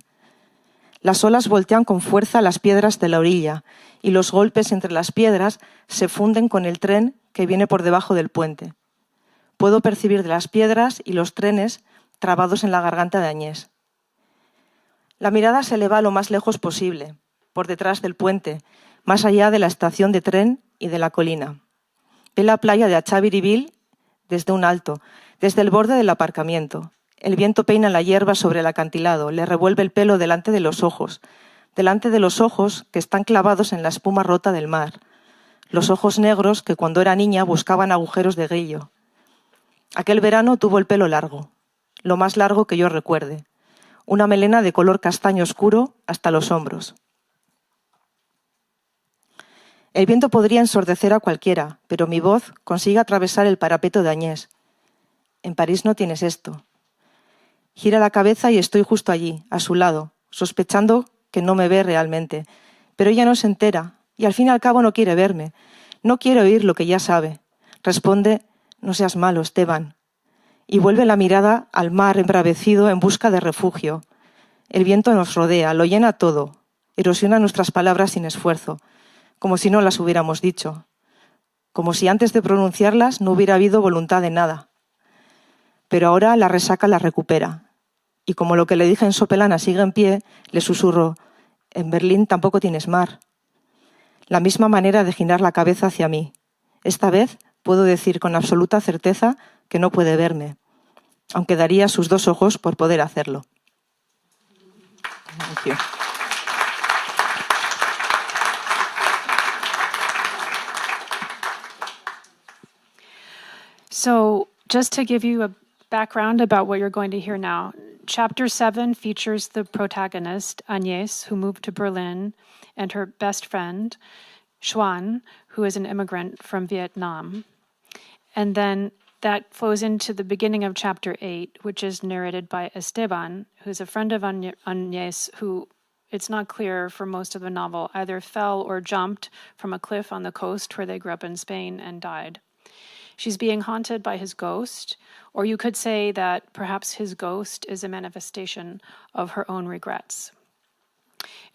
Las olas voltean con fuerza las piedras de la orilla y los golpes entre las piedras se funden con el tren que viene por debajo del puente. Puedo percibir de las piedras y los trenes trabados en la garganta de Agnès. La mirada se eleva lo más lejos posible, por detrás del puente, más allá de la estación de tren y de la colina. Ve la playa de Achabirivil desde un alto, desde el borde del aparcamiento. El viento peina la hierba sobre el acantilado, le revuelve el pelo delante de los ojos que están clavados en la espuma rota del mar, los ojos negros que cuando era niña buscaban agujeros de grillo. Aquel verano tuvo el pelo largo, lo más largo que yo recuerde, una melena de color castaño oscuro hasta los hombros. El viento podría ensordecer a cualquiera, pero mi voz consigue atravesar el parapeto de Agnès. En París no tienes esto. Gira la cabeza y estoy justo allí, a su lado, sospechando que no me ve realmente. Pero ella no se entera, y al fin y al cabo no quiere verme. No quiere oír lo que ya sabe. Responde, no seas malo, Esteban. Y vuelve la mirada al mar embravecido en busca de refugio. El viento nos rodea, lo llena todo, erosiona nuestras palabras sin esfuerzo, como si no las hubiéramos dicho, como si antes de pronunciarlas no hubiera habido voluntad de nada. pero ahora la resaca la recupera. Y como lo que le dije en sopelana sigue en pie, le susurro, en Berlín tampoco tienes mar. La misma manera de girar la cabeza hacia mí. Esta vez puedo decir con absoluta certeza que no puede verme, aunque daría sus 2 ojos por poder hacerlo. Thank you. So, just to give you a background about what you're going to hear now, Chapter 7 features the protagonist, Agnès, who moved to Berlin, and her best friend, Xuan, who is an immigrant from Vietnam. And then that flows into the beginning of Chapter 8, which is narrated by Esteban, who's a friend of Agnès, who, it's not clear for most of the novel, either fell or jumped from a cliff on the coast where they grew up in Spain and died. She's being haunted by his ghost, or you could say that perhaps his ghost is a manifestation of her own regrets.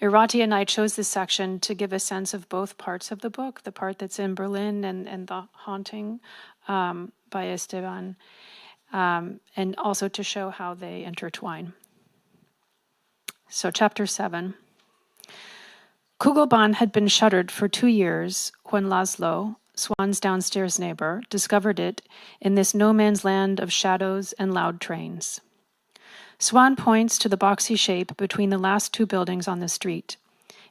Irati and I chose this section to give a sense of both parts of the book, the part that's in Berlin and the haunting by Esteban, and also to show how they intertwine. So, Chapter 7. Kugelbahn had been shuttered for 2 years when Laszlo, Swan's downstairs neighbor, discovered it in this no-man's land of shadows and loud trains. Swan points to the boxy shape between the last 2 buildings on the street.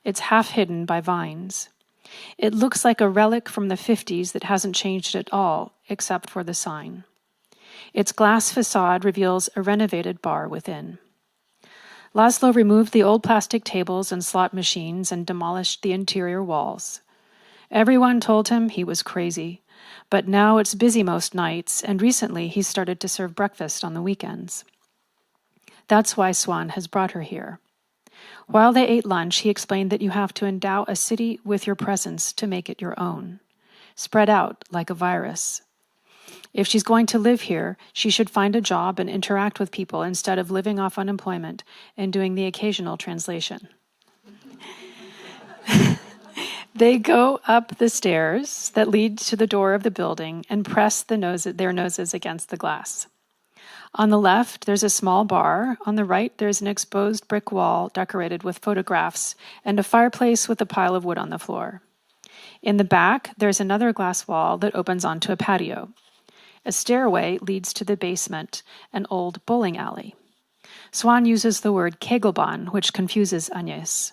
It's half hidden by vines. It looks like a relic from the 50s that hasn't changed at all, except for the sign. Its glass facade reveals a renovated bar within. Laszlo removed the old plastic tables and slot machines and demolished the interior walls. Everyone told him he was crazy, but now it's busy most nights, and recently he started to serve breakfast on the weekends. That's why Swan has brought her here. While they ate lunch, he explained that you have to endow a city with your presence to make it your own, spread out like a virus. If she's going to live here, she should find a job and interact with people instead of living off unemployment and doing the occasional translation. They go up the stairs that lead to the door of the building and press their noses against the glass. On the left, there's a small bar. On the right, there's an exposed brick wall decorated with photographs and a fireplace with a pile of wood on the floor. In the back, there's another glass wall that opens onto a patio. A stairway leads to the basement, an old bowling alley. Swan uses the word Kegelbahn, which confuses Agnès.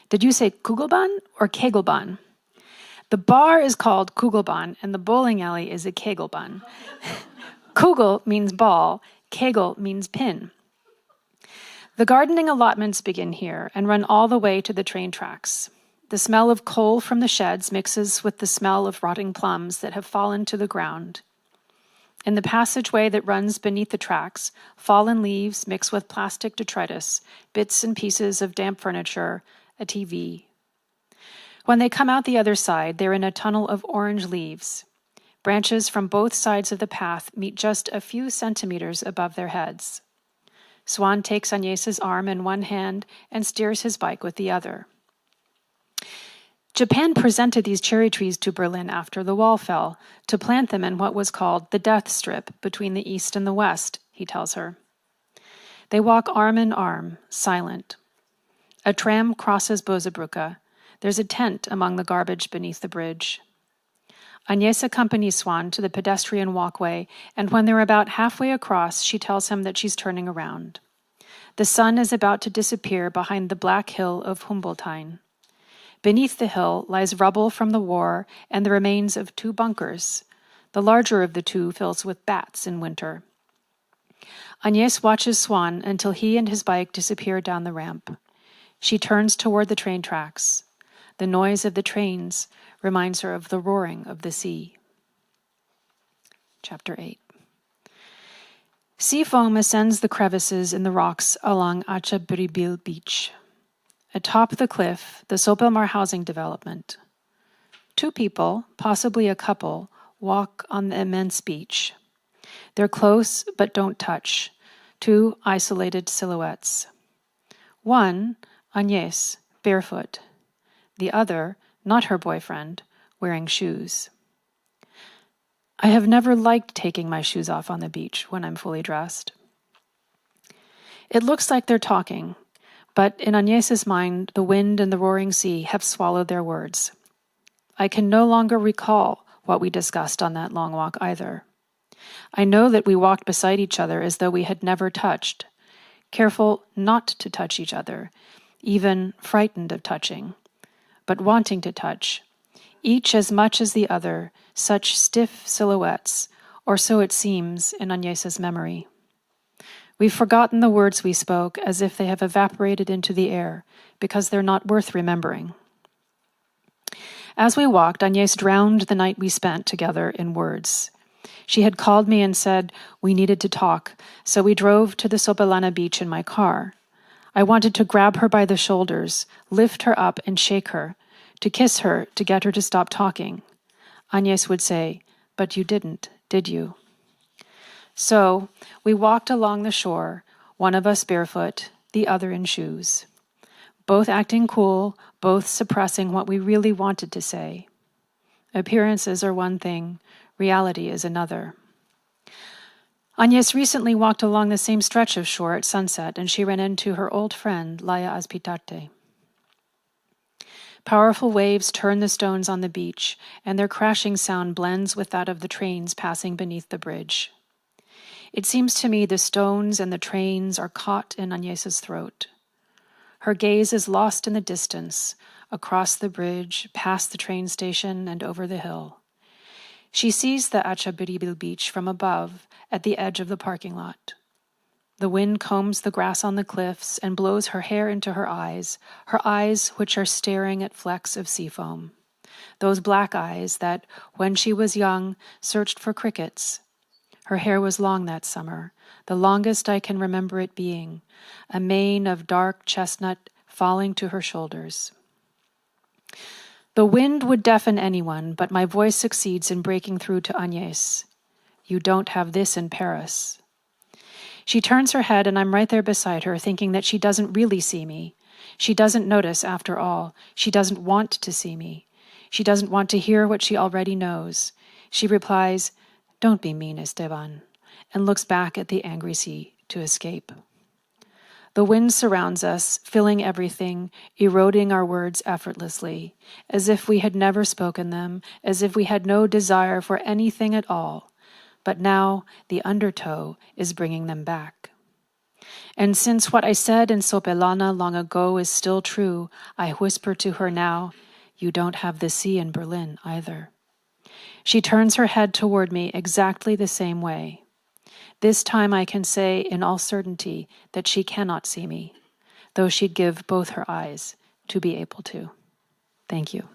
Did you say Kugelbahn or Kegelbahn? The bar is called Kugelbahn, and the bowling alley is a Kegelbahn. Kugel means ball, Kegel means pin. The gardening allotments begin here and run all the way to the train tracks. The smell of coal from the sheds mixes with the smell of rotting plums that have fallen to the ground. In the passageway that runs beneath the tracks, fallen leaves mix with plastic detritus, bits and pieces of damp furniture, a TV. When they come out the other side, they're in a tunnel of orange leaves. Branches from both sides of the path meet just a few centimeters above their heads. Swan takes Agnès' arm in one hand and steers his bike with the other. Japan presented these cherry trees to Berlin after the wall fell, to plant them in what was called the death strip between the east and the west, he tells her. They walk arm in arm, silent. A tram crosses Bosebrücke. There's a tent among the garbage beneath the bridge. Agnès accompanies Swan to the pedestrian walkway, and when they're about halfway across, she tells him that she's turning around. The sun is about to disappear behind the black hill of Humboldtine. Beneath the hill lies rubble from the war and the remains of 2 bunkers. The larger of the 2 fills with bats in winter. Agnès watches Swan until he and his bike disappear down the ramp. She turns toward the train tracks. The noise of the trains reminds her of the roaring of the sea. Chapter 8. Sea foam ascends the crevices in the rocks along Achabribil Beach. Atop the cliff, the Sopelmar housing development. 2 people, possibly a couple, walk on the immense beach. They're close but don't touch, 2 isolated silhouettes. One, Agnès, barefoot. The other, not her boyfriend, wearing shoes. I have never liked taking my shoes off on the beach when I'm fully dressed. It looks like they're talking, but in Agnès' mind, the wind and the roaring sea have swallowed their words. I can no longer recall what we discussed on that long walk either. I know that we walked beside each other as though we had never touched, careful not to touch each other, even frightened of touching, but wanting to touch, each as much as the other, such stiff silhouettes, or so it seems in Agnès' memory. We've forgotten the words we spoke as if they have evaporated into the air, because they're not worth remembering. As we walked, Agnès drowned the night we spent together in words. She had called me and said we needed to talk, so we drove to the Sopelana beach in my car. I wanted to grab her by the shoulders, lift her up and shake her, to kiss her to get her to stop talking. Agnès would say, "But you didn't, did you?" So we walked along the shore, one of us barefoot, the other in shoes, both acting cool, both suppressing what we really wanted to say. Appearances are one thing, reality is another. Agnès recently walked along the same stretch of shore at sunset, and she ran into her old friend, Laia Azpitarte. Powerful waves turn the stones on the beach, and their crashing sound blends with that of the trains passing beneath the bridge. It seems to me the stones and the trains are caught in Agnès' throat. Her gaze is lost in the distance, across the bridge, past the train station, and over the hill. She sees the Achabiribil beach from above, at the edge of the parking lot. The wind combs the grass on the cliffs and blows her hair into her eyes which are staring at flecks of sea foam. Those black eyes that, when she was young, searched for crickets. Her hair was long that summer, the longest I can remember it being, a mane of dark chestnut falling to her shoulders. The wind would deafen anyone, but my voice succeeds in breaking through to Agnès. You don't have this in Paris. She turns her head and I'm right there beside her, thinking that she doesn't really see me. She doesn't notice, after all. She doesn't want to see me. She doesn't want to hear what she already knows. She replies, "Don't be mean, Esteban," and looks back at the angry sea to escape. The wind surrounds us, filling everything, eroding our words effortlessly, as if we had never spoken them, as if we had no desire for anything at all. But now the undertow is bringing them back. And since what I said in Sopelana long ago is still true, I whisper to her now, you don't have the sea in Berlin either. She turns her head toward me exactly the same way. This time I can say in all certainty that she cannot see me, though she'd give both her eyes to be able to. Thank you.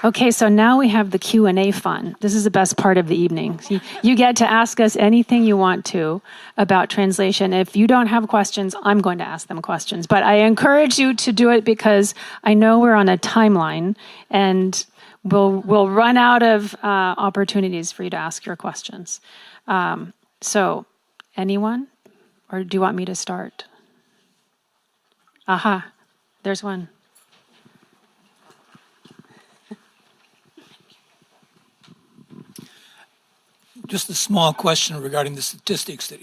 Okay, so now we have the Q&A fun. This is the best part of the evening. You get to ask us anything you want to about translation. If you don't have questions, I'm going to ask them questions. But I encourage you to do it because I know we're on a timeline and we'll run out of opportunities for you to ask your questions. So, anyone? Or do you want me to start? Aha, there's one. Just a small question regarding the statistics that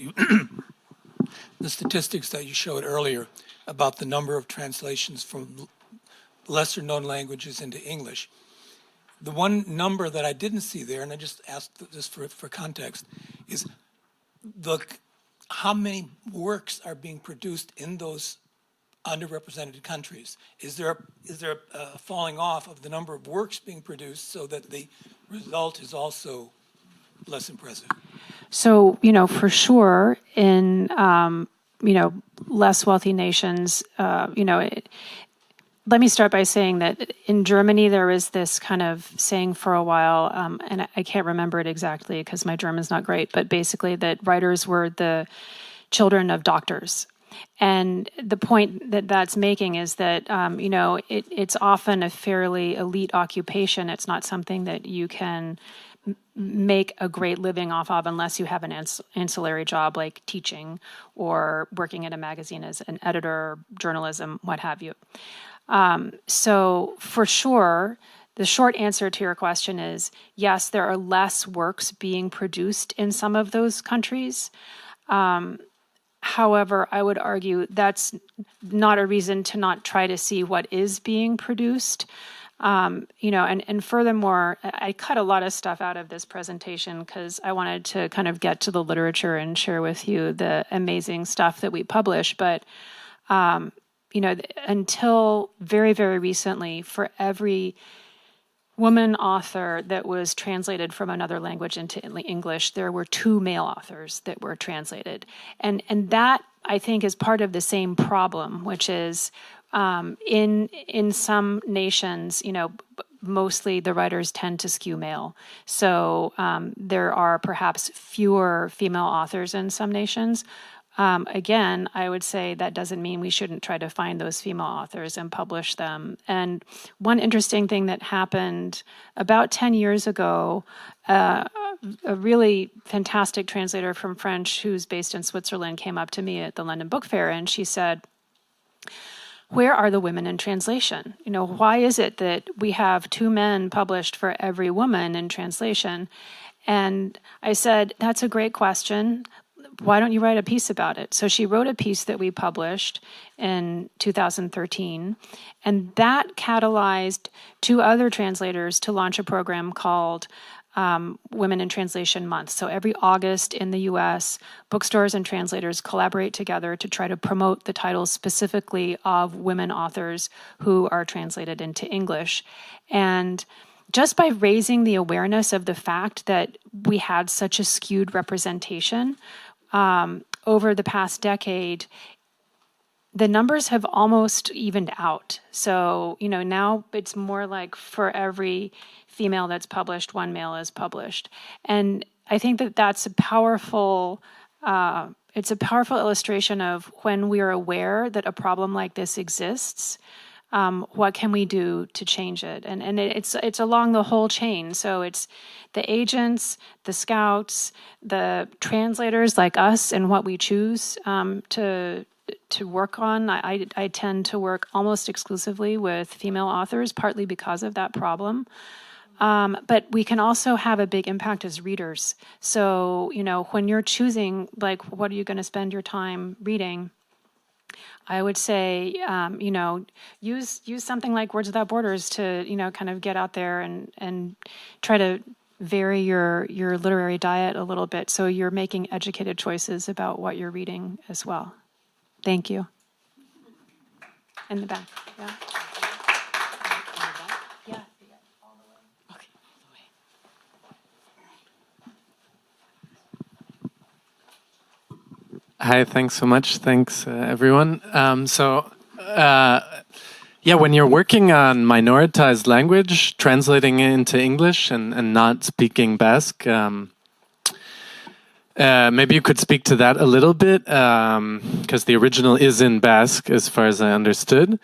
you showed earlier about the number of translations from lesser known languages into English. The one number that I didn't see there, and I just asked this for context, is how many works are being produced in those underrepresented countries? Is there a falling off of the number of works being produced so that the result is also less impressive? So, for sure, in, less wealthy nations, let me start by saying that in Germany, there is this kind of saying for a while, and I can't remember it exactly because my German's not great, but basically that writers were the children of doctors. And the point that that's making is that, it's often a fairly elite occupation. It's not something that you can make a great living off of unless you have an ancillary job like teaching or working at a magazine as an editor, journalism, what have you. So for sure, the short answer to your question is yes, there are less works being produced in some of those countries. However, I would argue that's not a reason to not try to see what is being produced. And furthermore, I cut a lot of stuff out of this presentation because I wanted to kind of get to the literature and share with you the amazing stuff that we publish. But, until very, very recently, for every woman author that was translated from another language into English, there were 2 male authors that were translated. And that, I think, is part of the same problem, which is in some nations, mostly the writers tend to skew male. So there are perhaps fewer female authors in some nations. Again, I would say that doesn't mean we shouldn't try to find those female authors and publish them. And one interesting thing that happened about 10 years ago, a really fantastic translator from French who's based in Switzerland came up to me at the London Book Fair, and she said, "Where are the women in translation? Why is it that we have 2 men published for every woman in translation?" And I said, "That's a great question. Why don't you write a piece about it?" So she wrote a piece that we published in 2013, and that catalyzed 2 other translators to launch a program called Women in Translation Month. So every August in the US, bookstores and translators collaborate together to try to promote the titles specifically of women authors who are translated into English. And just by raising the awareness of the fact that we had such a skewed representation over the past decade, the numbers have almost evened out. So, now it's more like for every female that's published, 1 male is published. And I think that that's a powerful, it's a powerful illustration of when we are aware that a problem like this exists, what can we do to change it? And it's along the whole chain. So it's the agents, the scouts, the translators like us and what we choose to work on. I tend to work almost exclusively with female authors, partly because of that problem. But we can also have a big impact as readers. So, when you're choosing, what are you going to spend your time reading? I would say, use something like Words Without Borders to, kind of get out there and try to vary your literary diet a little bit so you're making educated choices about what you're reading as well. Thank you. In the back, yeah. Yeah. All the way. Okay, all the way. Hi, thanks so much. Thanks, everyone. When you're working on minoritized language, translating it into English and not speaking Basque, maybe you could speak to that a little bit, because the original is in Basque, as far as I understood.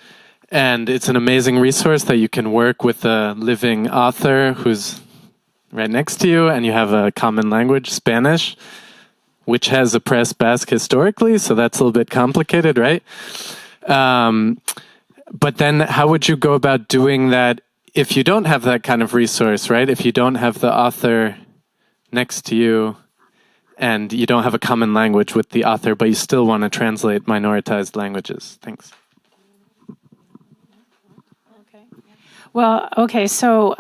And it's an amazing resource that you can work with a living author who's right next to you, and you have a common language, Spanish, which has oppressed Basque historically, so that's a little bit complicated, right? But then how would you go about doing that if you don't have that kind of resource, right? If you don't have the author next to you and you don't have a common language with the author, but you still want to translate minoritized languages? Thanks. Well, okay, so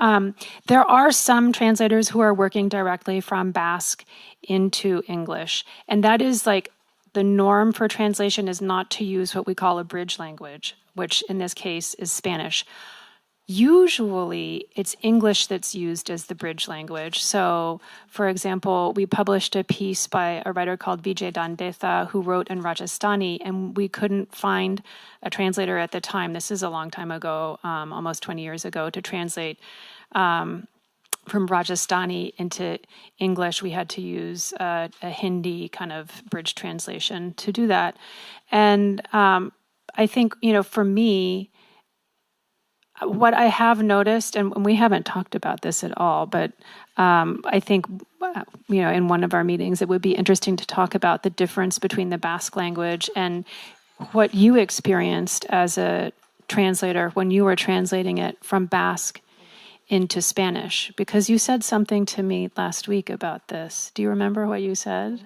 there are some translators who are working directly from Basque into English, and that is the norm for translation is not to use what we call a bridge language, which in this case is Spanish. Usually, it's English that's used as the bridge language. So, for example, we published a piece by a writer called Vijay Dandetha who wrote in Rajasthani, and we couldn't find a translator at the time. This is a long time ago, almost 20 years ago, to translate from Rajasthani into English. We had to use a Hindi kind of bridge translation to do that. And I think, for me, what I have noticed, and we haven't talked about this at all, but I think, in one of our meetings, it would be interesting to talk about the difference between the Basque language and what you experienced as a translator when you were translating it from Basque into Spanish, because you said something to me last week about this. Do you remember what you said?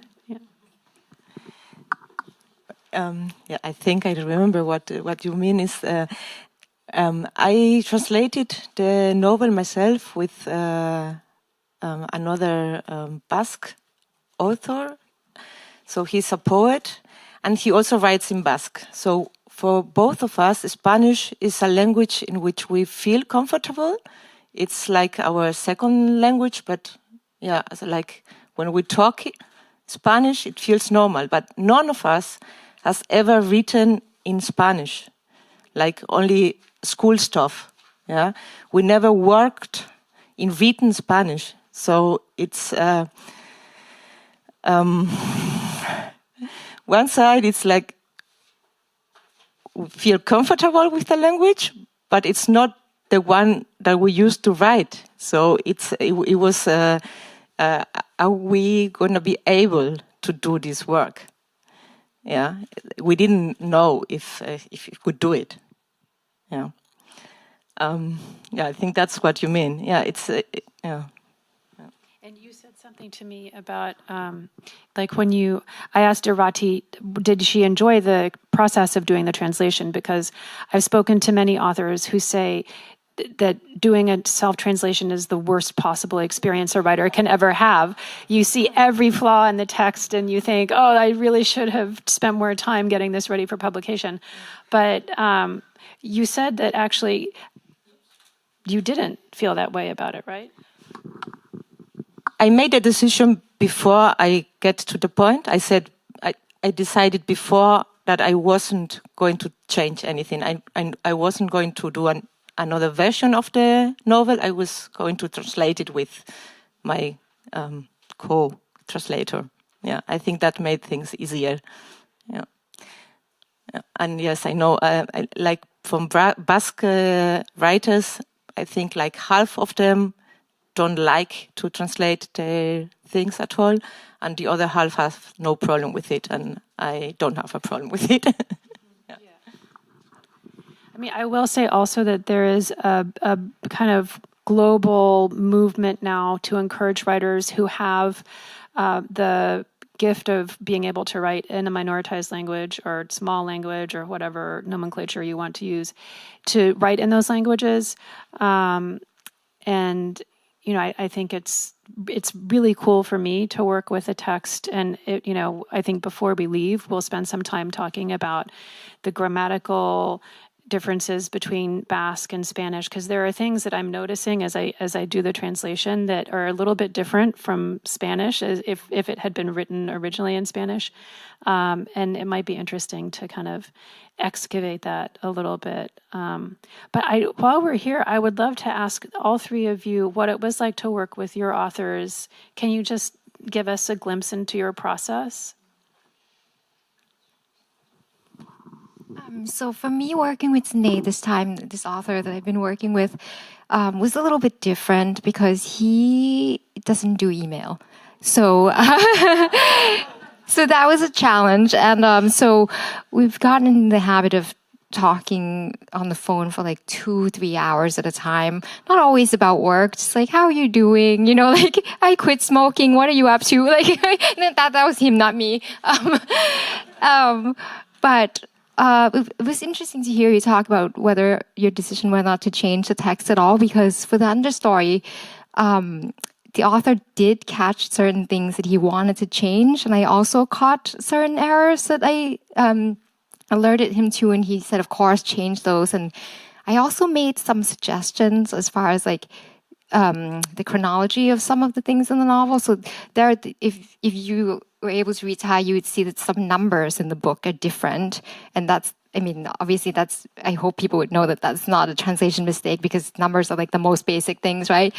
I think I remember what you mean is I translated the novel myself with another Basque author. So he's a poet and he also writes in Basque. So for both of us, Spanish is a language in which we feel comfortable. It's like our second language, but like when we talk Spanish, it feels normal. But none of us has ever written in Spanish, like only school stuff. Yeah, we never worked in written Spanish, so it's one side. It's like we feel comfortable with the language, but it's not the one that we used to write. So it was are we going to be able to do this work? Yeah, we didn't know if we could do it. Yeah, I think that's what you mean. Yeah, it's yeah. And you said something to me about, like I asked Irati, did she enjoy the process of doing the translation? Because I've spoken to many authors who say that doing a self-translation is the worst possible experience a writer can ever have. You see every flaw in the text and you think, oh, I really should have spent more time getting this ready for publication. But you said that actually you didn't feel that way about it, right? I made a decision before I get to the point. I said, I decided before that I wasn't going to change anything. I wasn't going to do another version of the novel. I was going to translate it with my co-translator. Yeah, I think that made things easier. Yeah, and yes, I know. Like from Basque writers, I think like half of them don't like to translate their things at all, and the other half have no problem with it, and I don't have a problem with it. I mean, I will say also that there is a kind of global movement now to encourage writers who have the gift of being able to write in a minoritized language or small language or whatever nomenclature you want to use, to write in those languages. And, I think it's really cool for me to work with a text. And, I think before we leave, we'll spend some time talking about the grammatical differences between Basque and Spanish, because there are things that I'm noticing as I do the translation that are a little bit different from Spanish, as if it had been written originally in Spanish, and it might be interesting to kind of excavate that a little bit. But while we're here, I would love to ask all three of you what it was like to work with your authors. Can you just give us a glimpse into your process? So for me, working with Schnee this time, this author that I've been working with, was a little bit different because he doesn't do email. So, so that was a challenge. And so we've gotten in the habit of talking on the phone for like 2-3 hours at a time. Not always about work, just like, how are you doing? Like, I quit smoking. What are you up to? Like, that was him, not me. But it was interesting to hear you talk about whether your decision whether or not to change the text at all, because for the understory, the author did catch certain things that he wanted to change, and I also caught certain errors that I alerted him to, and he said, of course, change those. And I also made some suggestions as far as like the chronology of some of the things in the novel. So there, if you were able to read Thai, you would see that some numbers in the book are different. And obviously I hope people would know that that's not a translation mistake, because numbers are like the most basic things, right?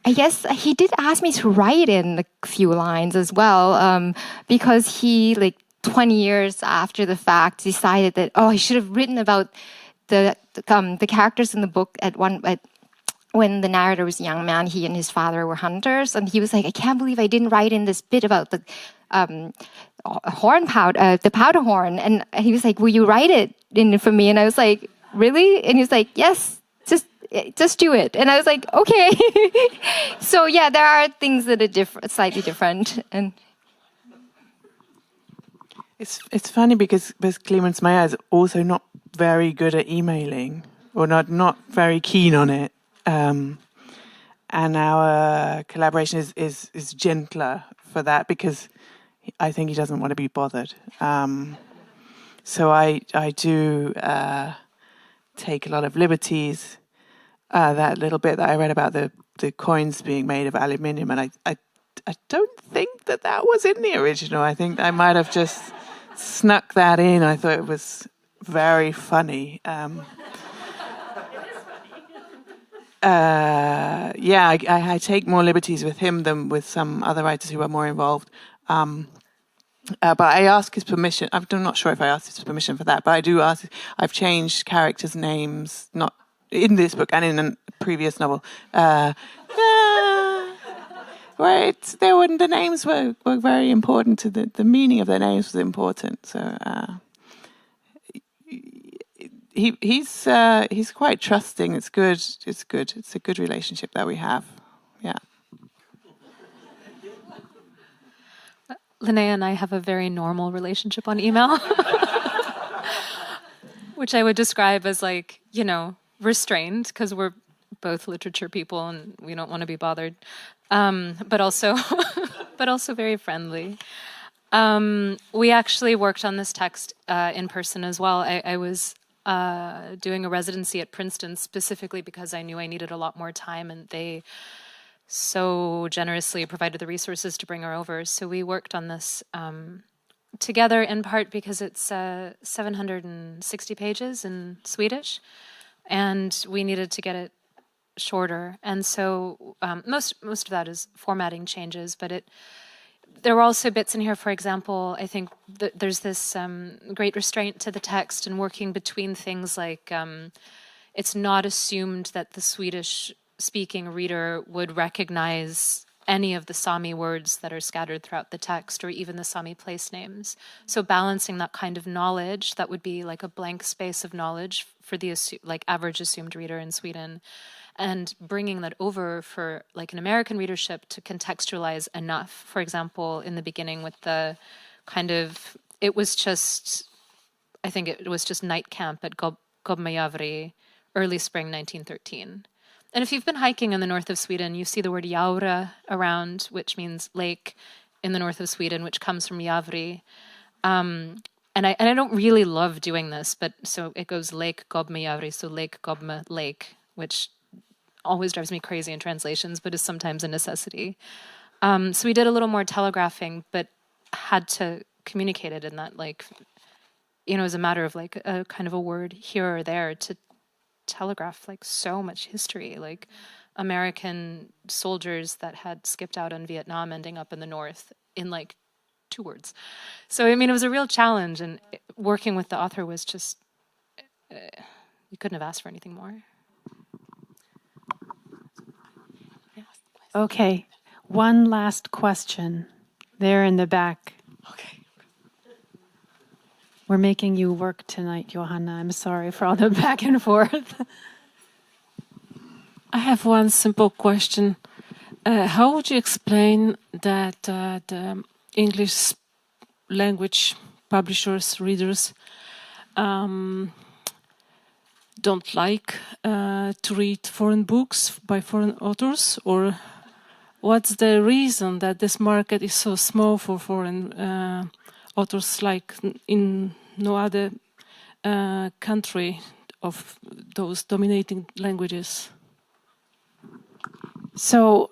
I guess he did ask me to write in a few lines as well, because he 20 years after the fact, decided that, I should have written about the characters in the book when the narrator was a young man. He and his father were hunters, and he was like, I can't believe I didn't write in this bit about the the powder horn. And he was like, will you write it in for me? And I was like, really? And he was like, yes, just do it. And I was like, okay. So yeah, there are things that are slightly different. And it's funny because Clemens Meyer is also not very good at emailing, or not very keen on it. And our collaboration is gentler for that, because I think he doesn't want to be bothered. So I do take a lot of liberties. That little bit that I read about the coins being made of aluminium, and I don't think that was in the original. I think I might have just snuck that in. I thought it was very funny. I take more liberties with him than with some other writers who are more involved. But I ask his permission. I'm not sure if I asked his permission for that, but I do ask. I've changed characters' names, not in this book and in a previous novel. Where the names were very important to the meaning of their names was important. So he's quite trusting. It's good. It's good. It's a good relationship that we have. Yeah. Linnea and I have a very normal relationship on email, which I would describe as restrained, because we're both literature people and we don't want to be bothered, but also very friendly. We actually worked on this text in person as well. I was doing a residency at Princeton specifically because I knew I needed a lot more time, and they so generously provided the resources to bring her over. So we worked on this together, in part because it's 760 pages in Swedish, and we needed to get it shorter. And so most of that is formatting changes, but there were also bits in here, for example, I think there's this great restraint to the text and working between things like it's not assumed that the Swedish-speaking reader would recognize any of the Sami words that are scattered throughout the text, or even the Sami place names. So balancing that kind of knowledge that would be like a blank space of knowledge for the average assumed reader in Sweden, and bringing that over for like an American readership to contextualize enough. For example, in the beginning with the kind of, it was just night camp at Gobmejavri, early spring 1913. And if you've been hiking in the north of Sweden, you see the word Jaura around, which means lake in the north of Sweden, which comes from Javri. And I don't really love doing this, but so it goes Lake Gobmejavri, so Lake Gobme Lake, which always drives me crazy in translations, but is sometimes a necessity. So we did a little more telegraphing, but had to communicate it in that, as a matter of a kind of a word here or there to telegraph so much history, like American soldiers that had skipped out on Vietnam ending up in the north in 2 words. So it was a real challenge, and working with the author was just you couldn't have asked for anything more. Okay, one last question there in the back. Okay. We're making you work tonight, Johanna. I'm sorry for all the back and forth. I have one simple question. How would you explain that the English language publishers, readers, don't like to read foreign books by foreign authors? Or what's the reason that this market is so small for foreign authors, like in no other country of those dominating languages? So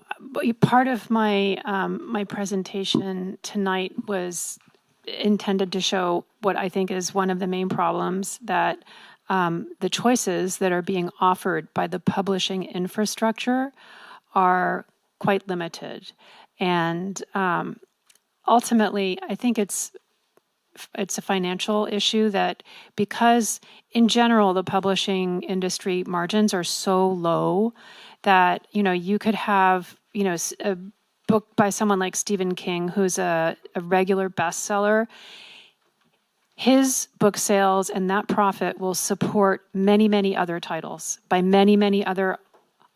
part of my my presentation tonight was intended to show what I think is one of the main problems, that the choices that are being offered by the publishing infrastructure are quite limited. And ultimately, I think it's it's a financial issue that because in general the publishing industry margins are so low that, you could have, a book by someone like Stephen King, who's a regular bestseller. His book sales and that profit will support many, many other titles by many, many other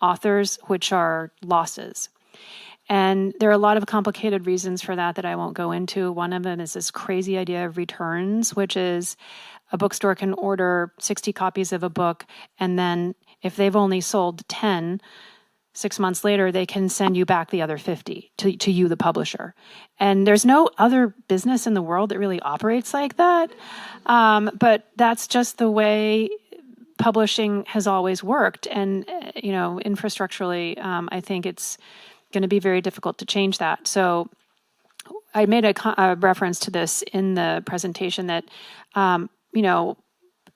authors, which are losses. And there are a lot of complicated reasons for that I won't go into. One of them is this crazy idea of returns, which is a bookstore can order 60 copies of a book, and then if they've only sold 10, 6 months later, they can send you back the other 50 to you, the publisher. And there's no other business in the world that really operates like that. But that's just the way publishing has always worked. And, infrastructurally, I think it's going to be very difficult to change that. So I made a reference to this in the presentation that,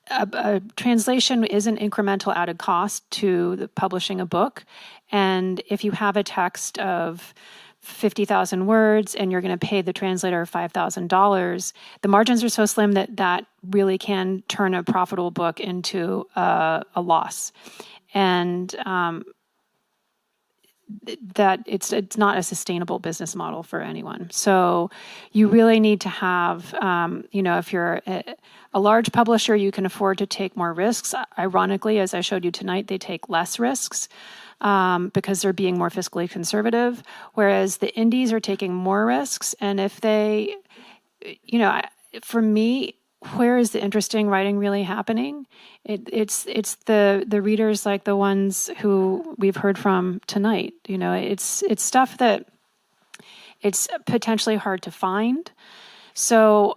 a translation is an incremental added cost to the publishing a book. And if you have a text of 50,000 words and you're going to pay the translator $5,000, the margins are so slim that really can turn a profitable book into a loss. And that it's not a sustainable business model for anyone. So you really need to have, if you're a large publisher, you can afford to take more risks. Ironically, as I showed you tonight, they take less risks because they're being more fiscally conservative, whereas the indies are taking more risks. And if they, for me, where is the interesting writing really happening? It's the readers like the ones who we've heard from tonight. It's stuff that it's potentially hard to find. So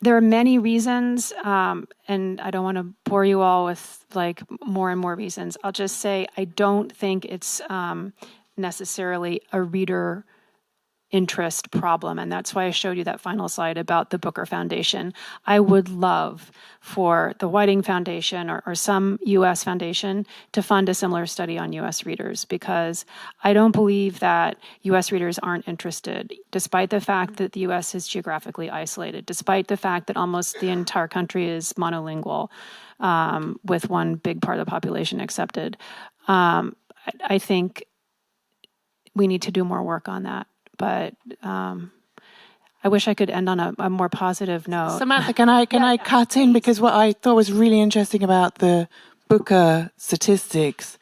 there are many reasons, and I don't want to bore you all with more and more reasons. I'll just say I don't think it's necessarily a reader interest problem. And that's why I showed you that final slide about the Booker Foundation. I would love for the Whiting Foundation or some U.S. foundation to fund a similar study on U.S. readers, because I don't believe that U.S. readers aren't interested, despite the fact that the U.S. is geographically isolated, despite the fact that almost the entire country is monolingual, with one big part of the population accepted. I think we need to do more work on that. But I wish I could end on a more positive note. Samantha, can I cut in? Because what I thought was really interesting about the Booker statistics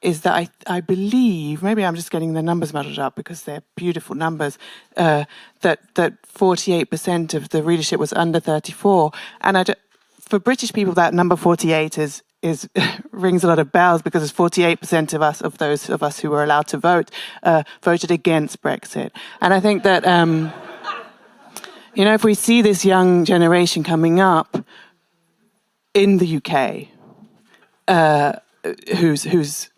is that I believe, maybe I'm just getting the numbers muddled up because they're beautiful numbers, that 48% of the readership was under 34. And for British people, that number 48 is rings a lot of bells, because it's 48% of those of us who were allowed to vote voted against Brexit. And I think that if we see this young generation coming up in the UK, whose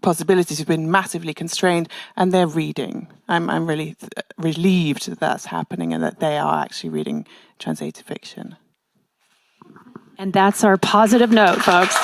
possibilities have been massively constrained, and they're reading, I'm really relieved that that's happening and that they are actually reading translated fiction. And that's our positive note, folks.